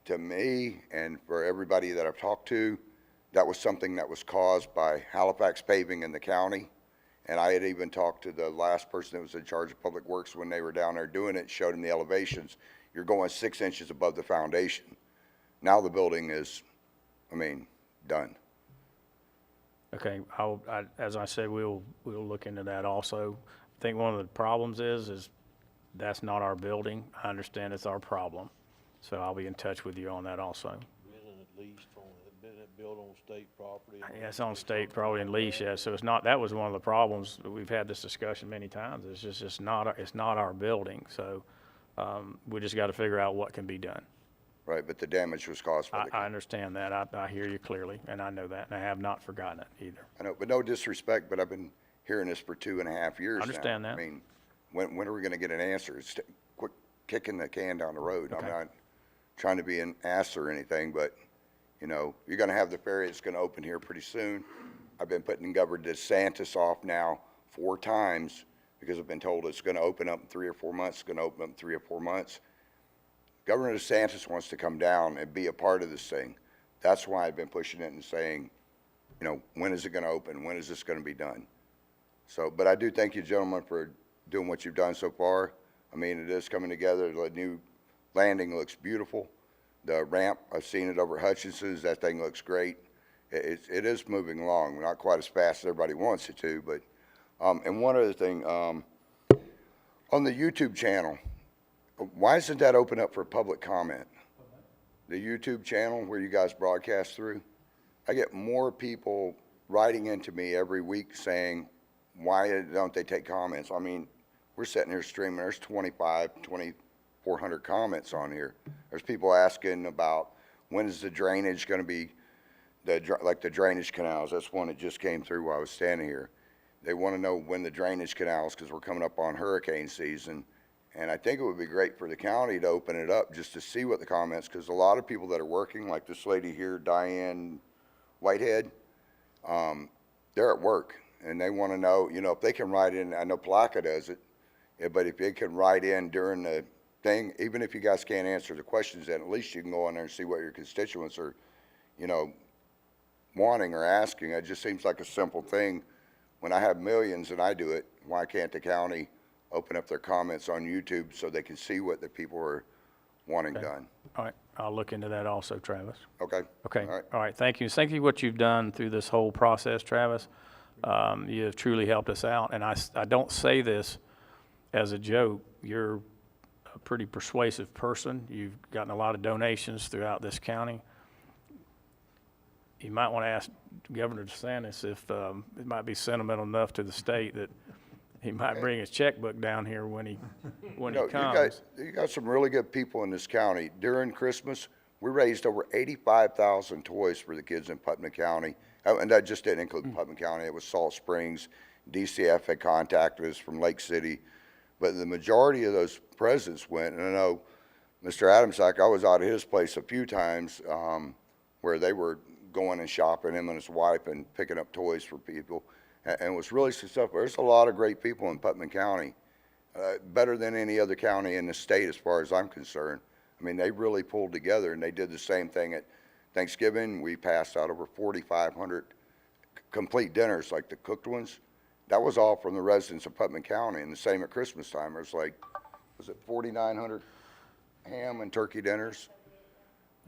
To me and for everybody that I've talked to, that was something that was caused by Halifax paving in the county. And I had even talked to the last person that was in charge of Public Works when they were down there doing it, showed them the elevations. You're going 6 inches above the foundation. Now the building is, I mean, done. Okay, as I said, we'll look into that also. I think one of the problems is that's not our building. I understand it's our problem. So I'll be in touch with you on that also. Renting at least been built on state property. Yeah, it's on state, probably in lease, yeah, so it's not, that was one of the problems, we've had this discussion many times, it's just, it's not our building, so, we just gotta figure out what can be done. Right, but the damage was caused by the I understand that, I hear you clearly, and I know that, and I have not forgotten it either. I know, but no disrespect, but I've been hearing this for 2.5 years now. Understand that. I mean, when are we gonna get an answer? It's quick kicking the can down the road. I'm Okay. not trying to be an ass or anything, but, you know, you're gonna have the ferry that's gonna open here pretty soon. I've been putting Governor DeSantis off now 4 times because I've been told it's gonna open up in 3 or 4 months, it's gonna open up in 3 or 4 months. Governor DeSantis wants to come down and be a part of this thing. That's why I've been pushing it and saying, you know, when is it gonna open? When is this gonna be done? So, but I do thank you, gentlemen, for doing what you've done so far. I mean, it is coming together. The new landing looks beautiful. The ramp, I've seen it over Hutchinson's. That thing looks great. It is moving along. Not quite as fast as everybody wants it to, but, and one other thing, on the YouTube channel, why isn't that open up for public comment? The YouTube channel where you guys broadcast through? I get more people writing into me every week saying, why don't they take comments? I mean, we're sitting here streaming. There's 2,400 comments on here. There's people asking about when is the drainage going to be, like the drainage canals. That's one that just came through while I was standing here. They want to know when the drainage canals, because we're coming up on hurricane season, And I think it would be great for the county to open it up just to see what the comments, because a lot of people that are working, like this lady here, Diane Whitehead, they're at work and they want to know, you know, if they can write in, I know Placa does it, but if they can write in during the thing, even if you guys can't answer the questions, then at least you can go in there and see what your constituents are, you know, wanting or asking. It just seems like a simple thing. When I have millions and I do it, why can't the county open up their comments on YouTube so they can see what the people are wanting done? All right, I'll look into that also, Travis. Okay? Okay, All right. all right, thank you. Thank you for what you've done through this whole process, Travis. You have truly helped us out, and I don't say this as a joke. You're a pretty persuasive person. You've gotten a lot of donations throughout this county. You might want to ask Governor DeSantis if it might be sentimental enough to the state that he might bring his checkbook down here when he No, comes. you got some really good people in this county. During Christmas, we raised over 85,000 toys for the kids in Putnam County. Oh, and that just didn't include Putnam County. It was Salt Springs. DCF had contacted us from Lake City. But the majority of those presents went, and I know Mr. Adamsack, I was out at his place a few times where they were going and shopping, him and his wife, and picking up toys for people. And it was really successful. There's a lot of great people in Putnam County, better than any other county in the state as far as I'm concerned. I mean, they really pulled together, and they did the same thing at Thanksgiving. We passed out over 4,500 complete dinners, like the cooked ones. That was all from the residents of Putnam County, and the same at Christmas time. It was like, was it 4,900 ham and turkey dinners?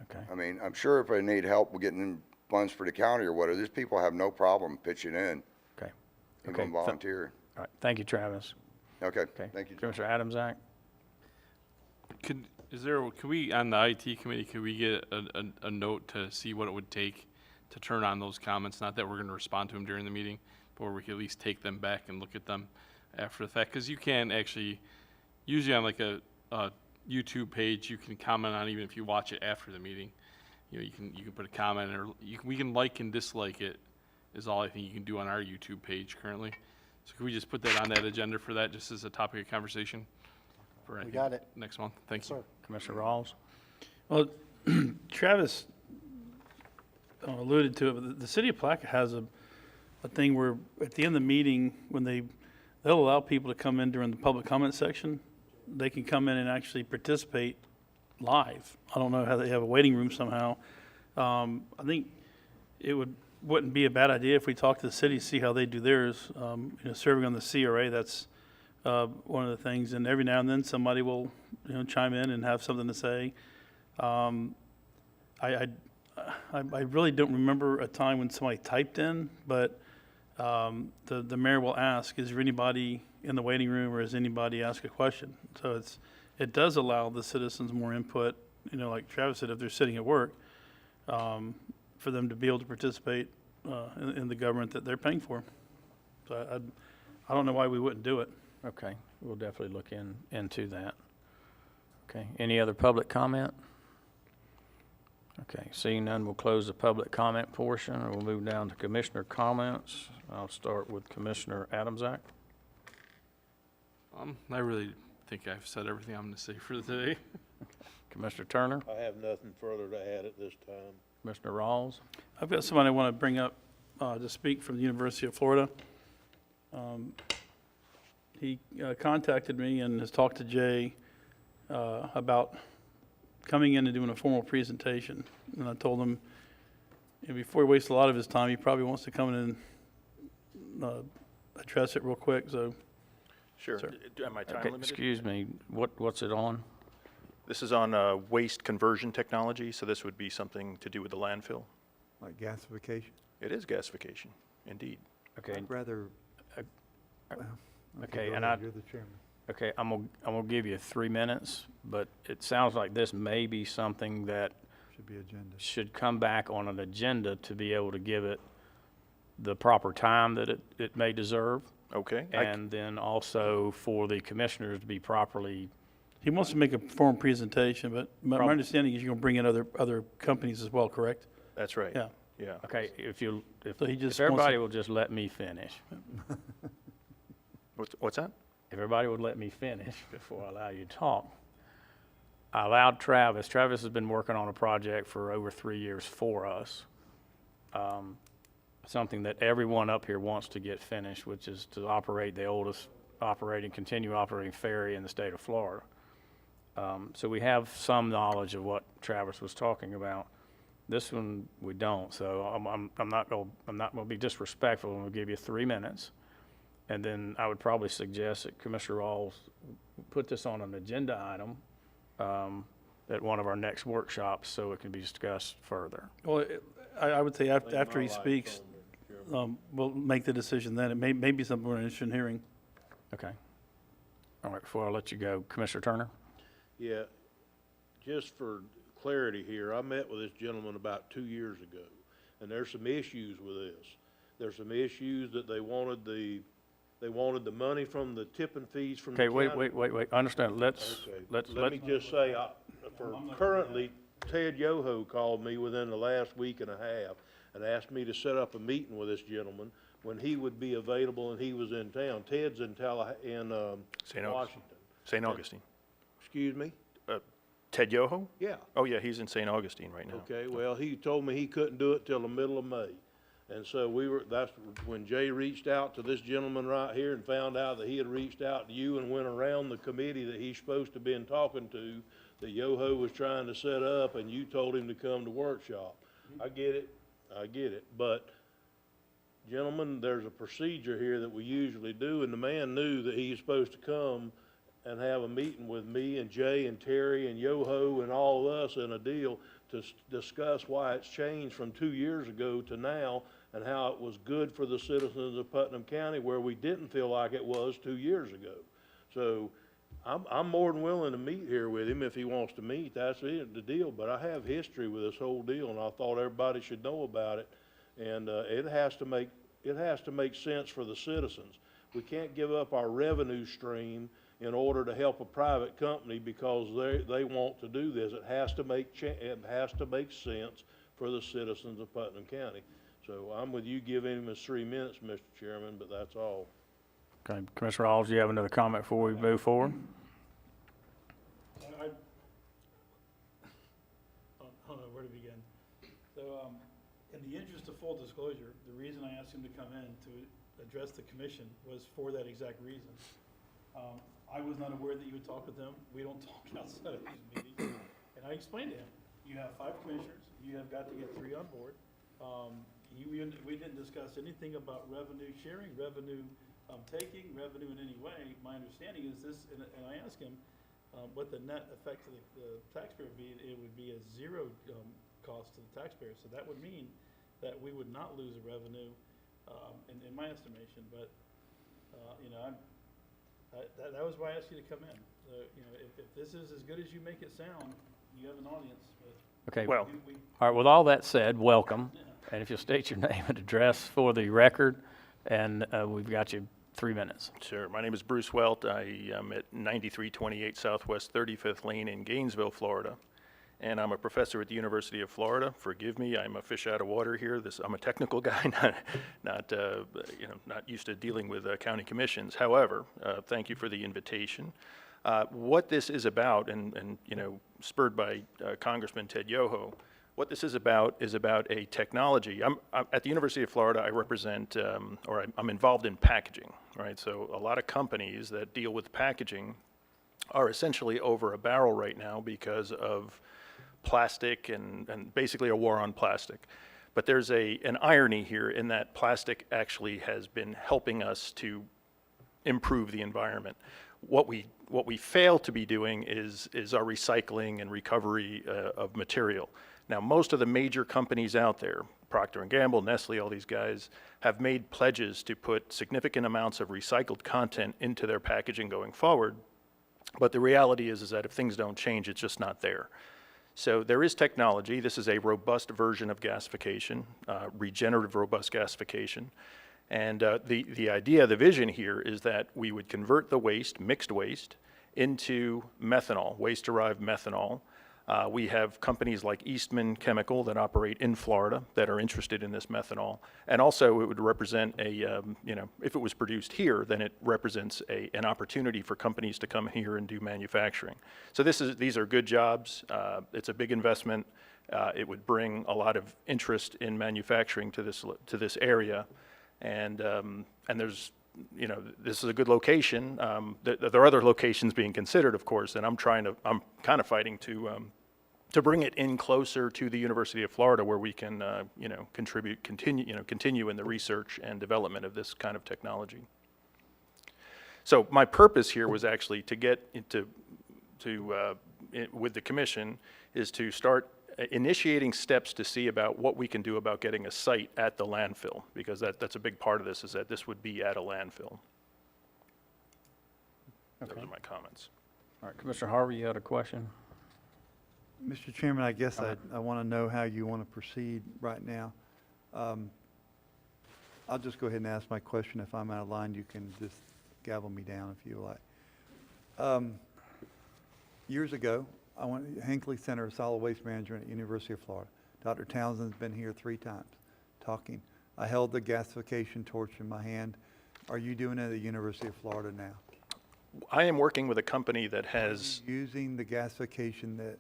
Okay. I mean, I'm sure if I need help with getting funds for the county or whatever, these people have no problem pitching in. Okay. And Okay. going volunteer. All right, thank you, Travis. Okay, Okay. thank you. Commissioner Adamsack? Could we, on the IT committee, could we get a note to see what it would take to turn on those comments? Not that we're gonna respond to them during the meeting, but where we could at least take them back and look at them after the fact. Cause you can actually, usually on like a YouTube page, you can comment on even if you watch it after the meeting. You know, you can put a comment, or we can like and dislike it, is all I think you can do on our YouTube page currently. So could we just put that on that agenda for that, just as a topic of conversation? For We got it. next month, thank you. Commissioner Rawls? Well, Travis alluded to it, but the city of Plaquemine has a thing where at the end of the meeting, when they'll allow people to come in during the public comment section, they can come in and actually participate live. I don't know how they have a waiting room somehow. I think it wouldn't be a bad idea if we talk to the city, see how they do theirs. Serving on the CRA, that's one of the things, and every now and then somebody will, chime in and have something to say. I really don't remember a time when somebody typed in, but the mayor will ask, is there anybody in the waiting room, or has anybody asked a question? So it does allow the citizens more input, like Travis said, if they're sitting at work, for them to be able to participate in the government that they're paying for. So I don't know why we wouldn't do it. Okay, we'll definitely look into that. Okay, any other public comment? Okay, seeing none, we'll close the public comment portion, and we'll move down to commissioner comments. I'll start with Commissioner Adamsack. I really think I've said everything I'm gonna say for today. Commissioner Turner, I have nothing further to add at this time. Commissioner Rawls. I've got somebody I want to bring up to speak from the University of Florida. He contacted me and has talked to Jay about coming in and doing a formal presentation. And I told him, before he wastes a lot of his time, he probably wants to come in and address it real quick, so. Sure. Sir. Am I time Okay, limited? excuse me, what's it on? This is on waste conversion technology, so this would be something to do with the landfill. Like gasification? It is gasification, indeed. Okay, I'd rather. okay, go and ahead, you're the chairman. okay, I'm gonna give you 3 minutes, but it sounds like this may be something that Should be agenda. should come back on an agenda to be able to give it the proper time that it may deserve. Okay. And then also for the commissioners to be properly, He wants to make a formal presentation, but my Prob- understanding is you're going to bring in other companies as well, correct? That's right. Yeah. Yeah. okay, if So he just everybody wants will just let me finish. What's that? if everybody would let me finish before I allow you to talk. I allowed Travis has been working on a project for over 3 years for us. Something that everyone up here wants to get finished, which is to operate the oldest continue operating ferry in the state of Florida. So we have some knowledge of what Travis was talking about. This one, we don't, so I'm not gonna be disrespectful, and we'll give you 3 minutes. And then I would probably suggest that Commissioner Rawls put this on an agenda item at one of our next workshops so it can be discussed further. Well, I would say after he speaks, we'll make the decision then. It may be something we're interested in hearing. Okay. All right, before I let you go, Commissioner Turner? Yeah, just for clarity here, I met with this gentleman about 2 years ago, and there's some issues with this. There's some issues that they wanted the money from the tipping fees from the Okay, county. wait, understand, Okay, let me just say, currently, Ted Yoho called me within the last week and a half and asked me to set up a meeting with this gentleman when he would be available and he was in town. Ted's in Washington. St. Augustine. Excuse me? Ted Yoho? Yeah. Oh, yeah, he's in St. Augustine right now. Okay, well, he told me he couldn't do it till the middle of May. And so that's when Jay reached out to this gentleman right here and found out that he had reached out to you and went around the committee that he's supposed to been talking to, that Yoho was trying to set up, and you told him to come to workshop. I get it, but gentlemen, there's a procedure here that we usually do, and the man knew that he's supposed to come and have a meeting with me and Jay and Terry and Yoho and all of us in a deal to discuss why it's changed from 2 years ago to now and how it was good for the citizens of Putnam County where we didn't feel like it was 2 years ago. So I'm more than willing to meet here with him if he wants to meet. That's it, the deal. But I have history with this whole deal, and I thought everybody should know about it. And it has to make sense for the citizens. We can't give up our revenue stream in order to help a private company because they want to do this. It has to make sense for the citizens of Putnam County. So I'm with you giving him his 3 minutes, Mr. Chairman, but that's all. Okay, Commissioner Rawls, do you have another comment before we move forward? I don't know where to begin. So, in the interest of full disclosure, the reason I asked him to come in to address the commission was for that exact reason. I was not aware that you would talk with them. We don't talk outside of these meetings. And I explained to him, you have 5 commissioners, you have got to get 3 on board. We didn't discuss anything about revenue sharing, revenue taking, revenue in any way. My understanding is this, and I asked him what the net effect of the taxpayer would be. It would be a 0 cost to the taxpayer. So that would mean that we would not lose a revenue in my estimation. But, you know, that was why I asked you to come in. If this is as good as you make it sound, you have an audience. Okay, Well- all right, with all that said, welcome. And if you'll state your name and address for the record, and we've got you 3 minutes. Sure. My name is Bruce Welt. I am at 9328 Southwest 35th Lane in Gainesville, Florida. And I'm a professor at the University of Florida. Forgive me, I'm a fish out of water here. I'm a technical guy, not used to dealing with county commissions. However, thank you for the invitation. What this is about, and spurred by Congressman Ted Yoho, what this is about a technology. I'm at the University of Florida. I represent, I'm involved in packaging, right? So a lot of companies that deal with packaging are essentially over a barrel right now because of plastic and basically a war on plastic. But there's an irony here in that plastic actually has been helping us to improve the environment. What we fail to be doing is our recycling and recovery of material. Now, most of the major companies out there, Procter & Gamble, Nestle, all these guys, have made pledges to put significant amounts of recycled content into their packaging going forward. But the reality is that if things don't change, it's just not there. So there is technology. This is a robust version of gasification, regenerative robust gasification. And the idea, the vision here is that we would convert the waste, mixed waste, into methanol, waste-derived methanol, We have companies like Eastman Chemical that operate in Florida that are interested in this methanol. And also, it would represent if it was produced here, then it represents an opportunity for companies to come here and do manufacturing. So these are good jobs. It's a big investment. It would bring a lot of interest in manufacturing to this area. And there's, this is a good location. There are other locations being considered, of course, and I'm kind of fighting to bring it in closer to the University of Florida, where we can, continue in the research and development of this kind of technology. So my purpose here was actually to get with the commission, is to start initiating steps to see about what we can do about getting a site at the landfill, because that's a big part of this, is that this would be at a landfill. Those are my comments. All right, Commissioner Harvey, you had a question? Mr. Chairman, I guess I want to know how you want to proceed right now. I'll just go ahead and ask my question. If I'm out of line, you can just gavel me down if you like. Years ago, I went to Hinckley Center of Solid Waste Management at University of Florida. Dr. Townsend's been here 3 times talking. I held the gasification torch in my hand. Are you doing it at the University of Florida now? I am working with a company that has... Using the gasification that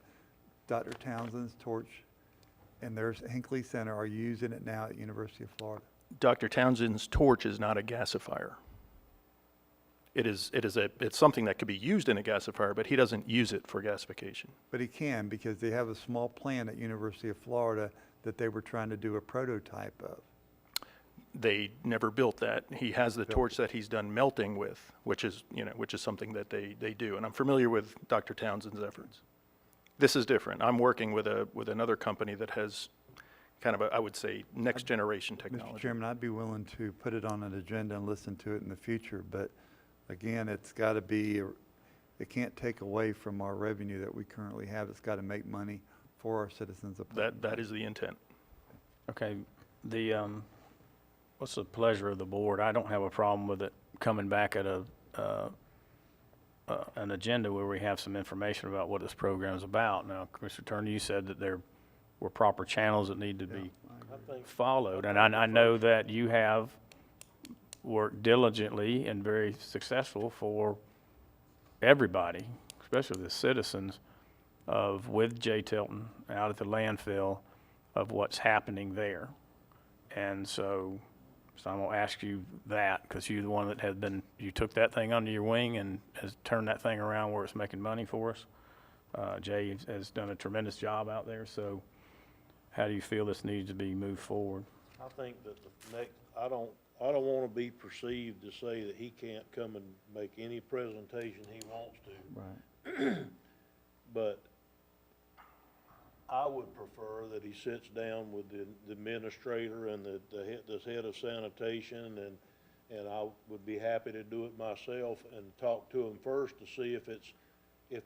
Dr. Townsend's torch and there's Hinckley Center, are you using it now at University of Florida? Dr. Townsend's torch is not a gasifier. It's something that could be used in a gasifier, but he doesn't use it for gasification. But he can, because they have a small plant at University of Florida that they were trying to do a prototype of. They never built that. He has the torch that he's done melting with, which is something that they do. And I'm familiar with Dr. Townsend's efforts. This is different. I'm working with another company that has kind of I would say, next generation technology. Mr. Chairman, I'd be willing to put it on an agenda and listen to it in the future, but again, it's got to be, it can't take away from our revenue that we currently have. It's got to make money for our citizens of Putnam. That is the intent. Okay, what's the pleasure of the board? I don't have a problem with it coming back at an agenda where we have some information about what this program is about. Now, Commissioner Turner, you said that there were proper channels that need to be followed, and I know that you have worked diligently and very successful for everybody, especially the citizens, with J. Tilton out at the landfill, of what's happening there. And so I'm going to ask you that, because you're the one that you took that thing under your wing and has turned that thing around where it's making money for us. Jay has done a tremendous job out there. So how do you feel this needs to be moved forward? I think that I don't want to be perceived to say that he can't come and make any presentation he wants to. Right. But I would prefer that he sits down with the administrator and the head of sanitation, and I would be happy to do it myself and talk to him first to see if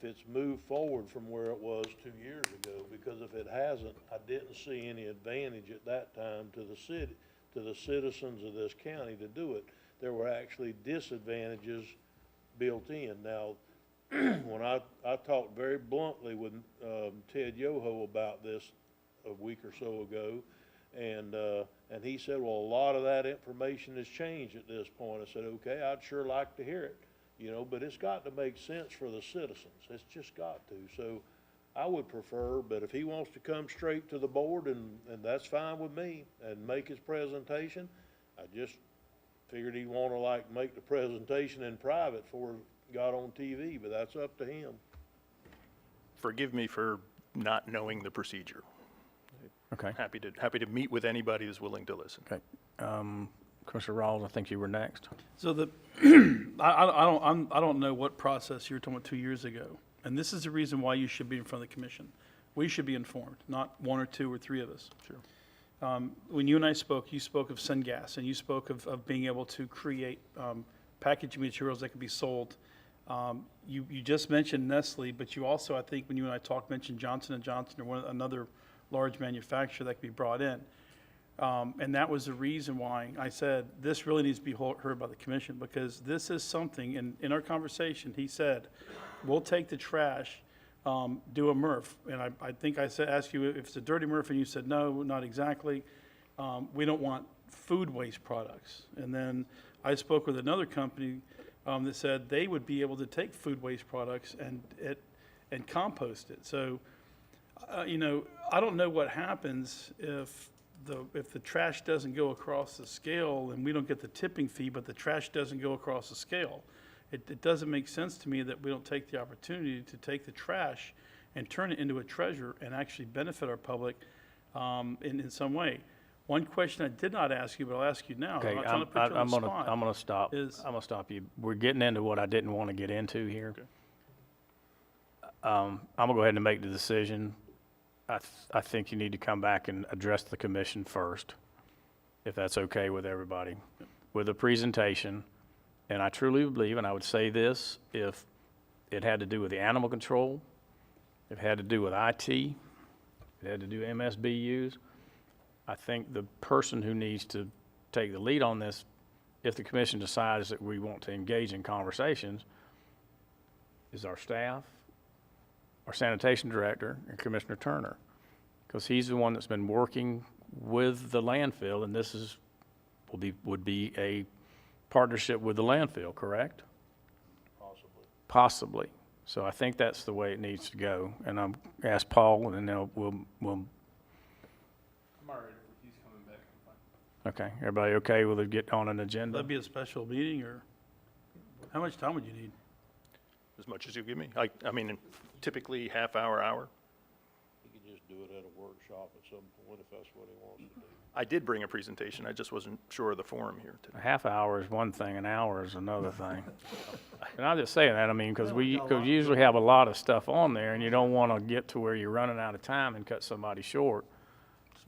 it's moved forward from where it was 2 years ago. Because if it hasn't, I didn't see any advantage at that time to the city, to the citizens of this county to do it. There were actually disadvantages built in. Now, when I talked very bluntly with Ted Yoho about this a week or so ago, and he said, well, a lot of that information has changed at this point. I said, okay, I'd sure like to hear it, but it's got to make sense for the citizens. It's just got to. So I would prefer, but if he wants to come straight to the board, and that's fine with me, and make his presentation, I just figured he'd want to make the presentation in private before it got on TV, but that's up to him. Forgive me for not knowing the procedure. Okay. Happy to meet with anybody who's willing to listen. Okay. Commissioner Rawls, I think you were next. So I don't know what process you were talking about 2 years ago, and this is the reason why you should be in front of the commission. We should be informed, not 1 or 2 or 3 of us. Sure. When you and I spoke, you spoke of syngas, and you spoke of being able to create packaging materials that could be sold. You just mentioned Nestle, but you also, I think, when you and I talked, mentioned Johnson & Johnson or another large manufacturer that could be brought in. And that was the reason why I said this really needs to be heard by the commission, because this is something, and in our conversation, he said, we'll take the trash, do a MRF. And I think I asked you if it's a dirty MRF, and you said, no, not exactly. We don't want food waste products. And then I spoke with another company that said they would be able to take food waste products and compost it. So, you know, I don't know what happens if the trash doesn't go across the scale and we don't get the tipping fee, but the trash doesn't go across the scale. It doesn't make sense to me that we don't take the opportunity to take the trash and turn it into a treasure and actually benefit our public in some way. One question I did not ask you, but I'll ask you now. Okay, I'm not trying to put you on the spot. I'm gonna stop. I'm gonna stop you. We're getting into what I didn't want to get into here. I'm gonna go ahead and make the decision. I think you need to come back and address the commission first, if that's okay with everybody, with a presentation. And I truly believe, and I would say this, if it had to do with the animal control, if it had to do with IT, if it had to do MSBU's, I think the person who needs to take the lead on this, if the commission decides that we want to engage in conversations, is our staff, our sanitation director, and Commissioner Turner, because he's the one that's been working with the landfill, and this would be a partnership with the landfill, correct? Possibly. So I think that's the way it needs to go. And I'm ask Paul, and then we'll. I'm all right if he's coming back. I'm fine. Okay, everybody okay with it? Get on an agenda. That'd be a special meeting, or how much time would you need? As much as you give me. I mean, typically half hour. You could just do it at a workshop at some point if that's what he wants to do. I did bring a presentation. I just wasn't sure of the forum here today. A half hour is one thing, an hour is another thing. And I'm just saying that, I mean, because we usually have a lot of stuff on there, and you don't want to get to where you're running out of time and cut somebody short.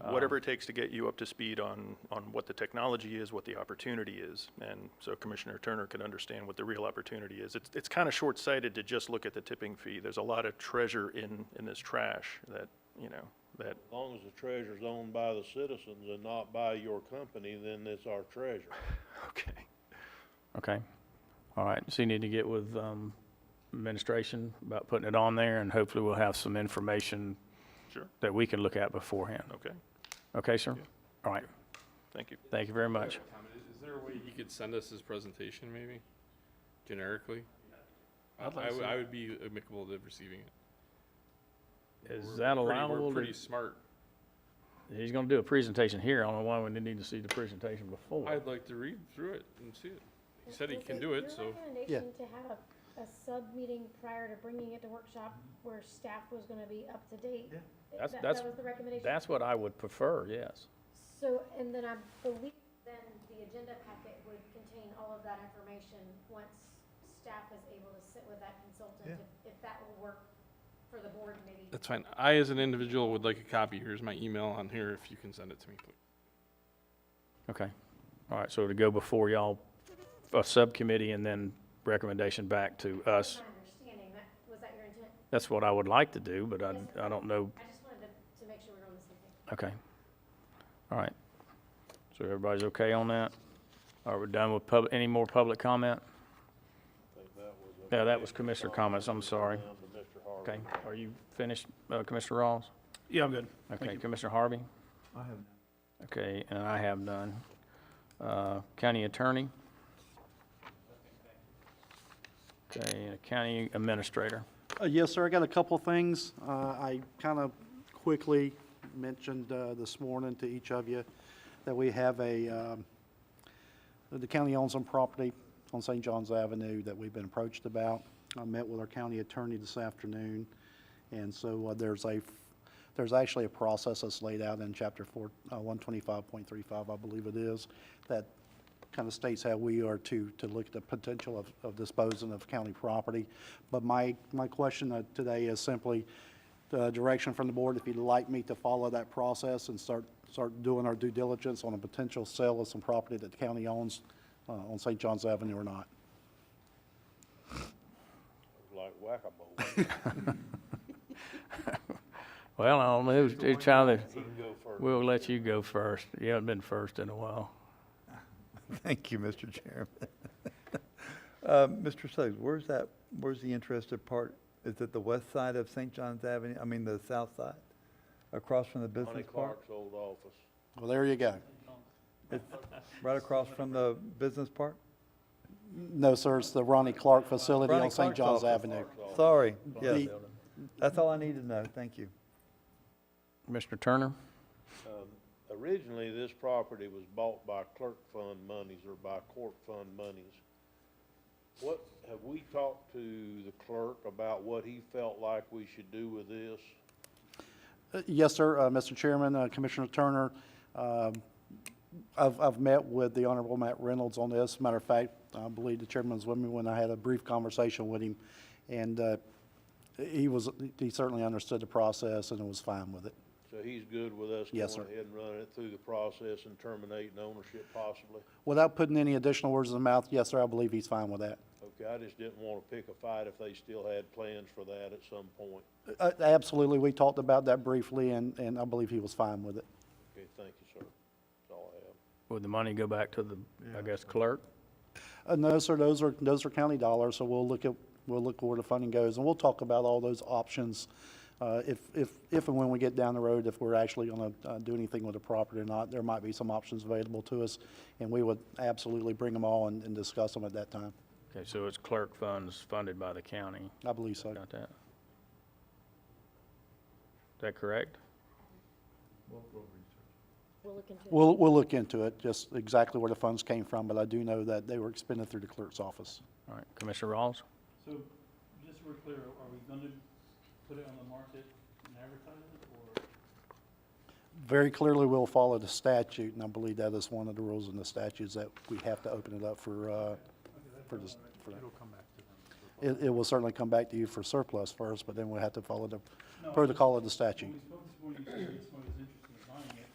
Whatever it takes to get you up to speed on what the technology is, what the opportunity is, and so Commissioner Turner can understand what the real opportunity is. It's kind of short-sighted to just look at the tipping fee. There's a lot of treasure in this trash that, you know, that. As long as the treasure's owned by the citizens and not by your company, then it's our treasure. Okay. All right, so you need to get with administration about putting it on there, and hopefully we'll have some information Sure. that we can look at beforehand. Okay, Okay, sir? All right. thank you. Thank you very much. Is there a way you could send us his presentation, maybe, generically? I'd like to see I it. would be amicable to receiving it. Is that allowable? We're pretty smart. He's going to do a presentation here. I don't know why we need to see the presentation before. I'd like to read through it and see it. He said he can do it, so. Your recommendation to have a sub-meeting prior to bringing it to workshop where staff was gonna be up to date? That's- That was the recommendation? That's what I would prefer, yes. So, and then I believe then the agenda packet would contain all of that information once staff is able to sit with that consultant, if that will work for the board, maybe. That's fine. I, as an individual, would like a copy. Here's my email on here if you can send it to me, please. Okay. All right, so to go before y'all, a subcommittee, and then recommendation back to us. My understanding, was that your intent? That's what I would like to do, but I don't know. I just wanted to make sure we were on the same page. Okay. All right. So everybody's okay on that? Are we done with any more public comment? Yeah, that was commissioner comments. I'm sorry. Okay. Are you finished, Commissioner Rawls? Yeah, I'm good. Okay, Commissioner Harvey? I have Okay, and I have none. County Attorney? Okay, and County Administrator? Yes, sir, I got a couple things. I kind of quickly mentioned this morning to each of you that we have the county owns some property on St. John's Avenue that we've been approached about. I met with our county attorney this afternoon, and so there's actually a process that's laid out in Chapter 125.35, I believe it is, that kind of states how we are to look at the potential of disposing of county property. But my question today is simply the direction from the board, if you'd like me to follow that process and start doing our due diligence on a potential sale of some property that the county owns on St. John's Avenue or not. Like whack-a-mole. Well, I don't know, who's trying to, You can go first. we'll let you go first. You haven't been first in a while. Thank you, Mr. Chairman. Mr. Suggs, where's the interested Is it the west side of St. John's Avenue? I mean, the south side? Across from the Ronnie business park? Clark's old office. Well, there you go. It's right across from the business park? No, sir, it's the Ronnie Clark facility Ronnie on St. Clark's John's office. Avenue. Sorry, yes. The- That's all I need to know. Thank you. Commissioner Turner? Originally, this property was bought by clerk fund monies or by court fund monies. What, have we talked to the clerk about what he felt like we should do with this? Yes, sir, Mr. Chairman, Commissioner Turner, I've met with the Honorable Matt Reynolds on this. Matter of fact, I believe the chairman was with me when I had a brief conversation with him, and he certainly understood the process and was fine with it. So he's good with us Yes, going sir. ahead and running it through the process and terminating ownership possibly? Without putting any additional words in the mouth, yes, sir, I believe he's fine with that. Okay, I just didn't want to pick a fight if they still had plans for that at some point. Absolutely, we talked about that briefly, and I believe he was fine with it. Okay, thank you, sir. That's all I have. Would the money go back to the, I guess, clerk? No, sir, those are county dollars, so we'll look where the funding goes, and we'll talk about all those options if and when we get down the road, if we're actually going to do anything with the property or not. There might be some options available to us, and we would absolutely bring them all and discuss them at that time. Okay, so it's clerk funds funded by the county. I believe so. Got that? Is that correct? We'll look into it, just exactly where the funds came from, but I do know that they were expended through the clerk's office. All right, Commissioner Rawls? So, just so we're clear, are we gonna put it on the market and advertise it, or? Very clearly, we'll follow the statute, and I believe that is one of the rules in the statutes that we have to open it up for this. It will certainly come back to you for surplus first, but then we'll have to follow the protocol of the statute. When we spoke this morning, you said somebody was interested in buying it.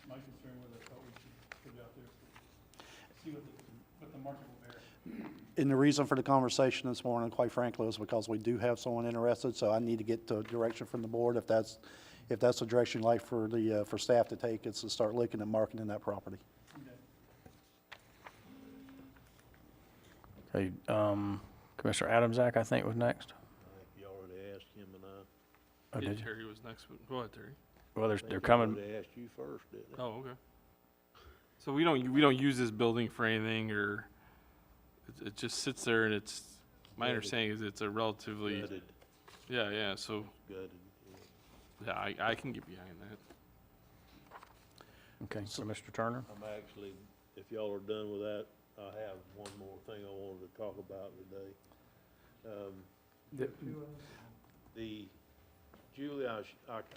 My concern was I thought we should put it out there to see what the market will bear. And the reason for the conversation this morning, quite frankly, is because we do have someone interested, so I need to get the direction from the board. If that's the direction you'd like for for staff to take, it's to start looking at marketing that property. Okay, Commissioner Adamsack, I think, was next. I think you already asked him and I. Oh, Yeah, did you? Terry was next, but go ahead, Terry. Well, I think they're he coming, already asked you first, didn't he? Oh, okay. So we don't use this building for anything, or it just sits there, and it's, my Gutted. understanding is it's a relatively, Gutted, yeah, so, gutted, yeah, I can get behind that. okay, so Mr. Turner? I'm actually, if y'all are done with that, I have one more thing I wanted to talk about today. Julie, I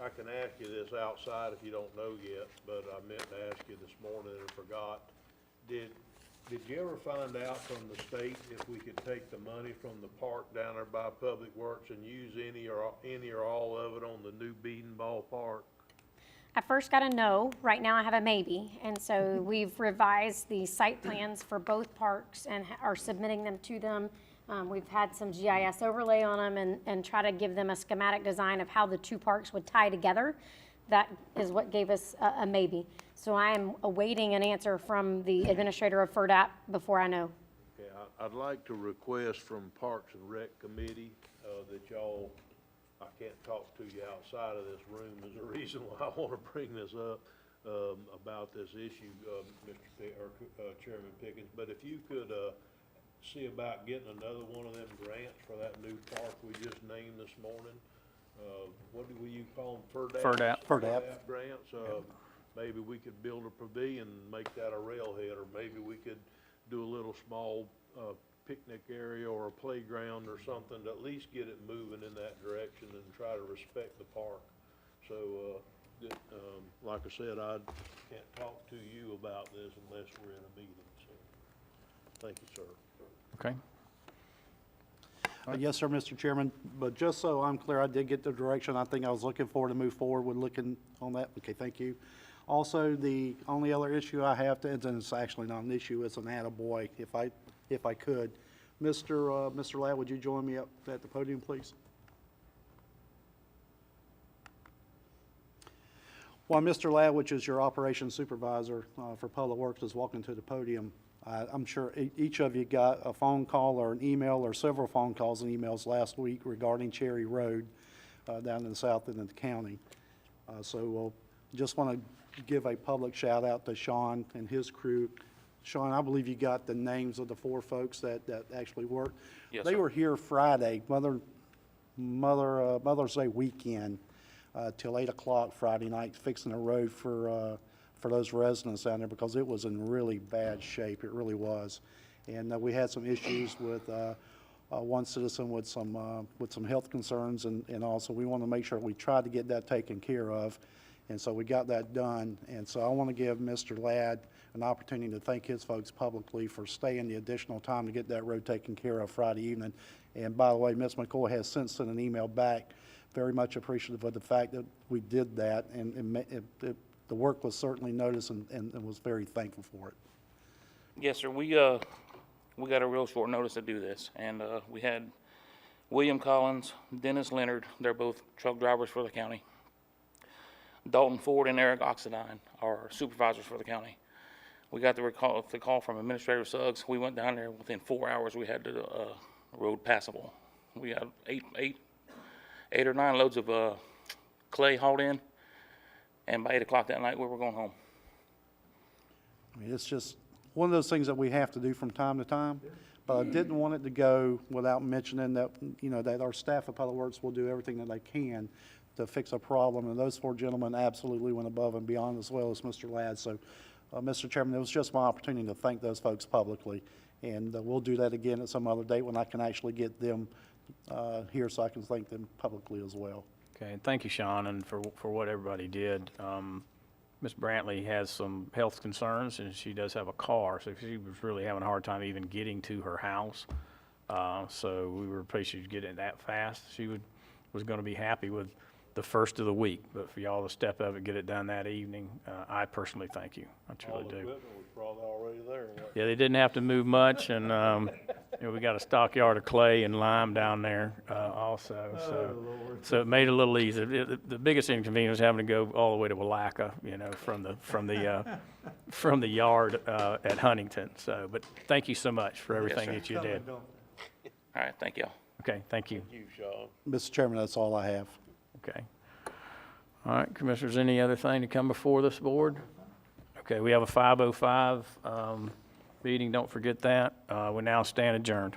can ask you this outside if you don't know yet, but I meant to ask you this morning and forgot. Did you ever find out from the state if we could take the money from the park down there by Public Works and use any or all of it on the new Beaton ballpark? I first got a no. Right now I have a maybe. And so we've revised the site plans for both parks and are submitting them to them. We've had some GIS overlay on them and try to give them a schematic design of how the two parks would tie together. That is what gave us a maybe. So I am awaiting an answer from the administrator of FERDAP before I know. Okay, I'd like to request from Parks and Rec Committee that y'all, I can't talk to you outside of this room. There's a reason why I want to bring this up about this issue, Chairman Pickens. But if you could see about getting another one of them grants for that new park we just named this morning. What do you call them? FERDAP. FERDAP grants. Maybe we could build a pavilion and make that a railhead, or maybe we could do a little small picnic area or a playground or something to at least get it moving in that direction and try to respect the park. So, like I said, I can't talk to you about this unless we're in a meeting. So, thank you, sir. Okay. Yes, sir, Mr. Chairman, but just so I'm clear, I did get the direction I think I was looking for to move forward with looking on that. Okay, thank you. Also, the only other issue I have to, and it's actually not an issue, it's an attaboy, if I could. Mr. Ladd, would you join me up at the podium, please? While Mr. Ladd, which is your operations supervisor for Public Works, is walking to the podium, I'm sure each of you got a phone call or an email or several phone calls and emails last week regarding Cherry Road down in the south end of the county. So just want to give a public shout out to Sean and his crew. Sean, I believe you got the names of the 4 folks that actually worked. Yes, They sir. were here Friday, Mother's Day weekend, till 8 o'clock Friday night, fixing the road for those residents down there because it was in really bad shape. It really was. And we had some issues with one citizen with some health concerns, and also we want to make sure we tried to get that taken care of. And so we got that done. And so I want to give Mr. Ladd an opportunity to thank his folks publicly for staying the additional time to get that road taken care of Friday evening. And by the way, Ms. McCoy has since sent an email back, very much appreciative of the fact that we did that, and the work was certainly noticed and was very thankful for it. Yes, sir. We got a real short notice to do this, and we had William Collins, Dennis Leonard. They're both truck drivers for the county. Dalton Ford and Eric Oxidine are supervisors for the county. We got the call from Administrator Suggs. We went down there within 4 hours. We had the road passable. We had eight or nine loads of clay hauled in, and by 8 o'clock that night we were going home. I mean, it's just one of those things that we have to do from time to time. But I didn't want it to go without mentioning that, that our staff at Public Works will do everything that they can to fix a problem. And those 4 gentlemen absolutely went above and beyond, as well as Mr. Ladd. So, Mr. Chairman, it was just my opportunity to thank those folks publicly. And we'll do that again at some other date when I can actually get them here so I can thank them publicly as well. Okay, and thank you, Sean, and for what everybody did. Ms. Brantley has some health concerns, and she does have a car, so she was really having a hard time even getting to her house. So we were appreciative to get it that fast. She was going to be happy with the first of the week, but for y'all to step up and get it done that evening, I personally thank you. I truly do. was probably already there. Yeah, they didn't have to move much, and we got a stockyard of clay and lime down there also. So it made it a little easier. The biggest inconvenience was having to go all the way to Willaca, from the yard at Huntington. So, but thank you so much for everything that you did. All right, thank y'all. Okay, thank you. You, Sean. Mr. Chairman, that's all I have. Okay. All right, Commissioners, any other thing to come before this board? Okay, we have a 5:05 meeting. Don't forget that. We now stand adjourned.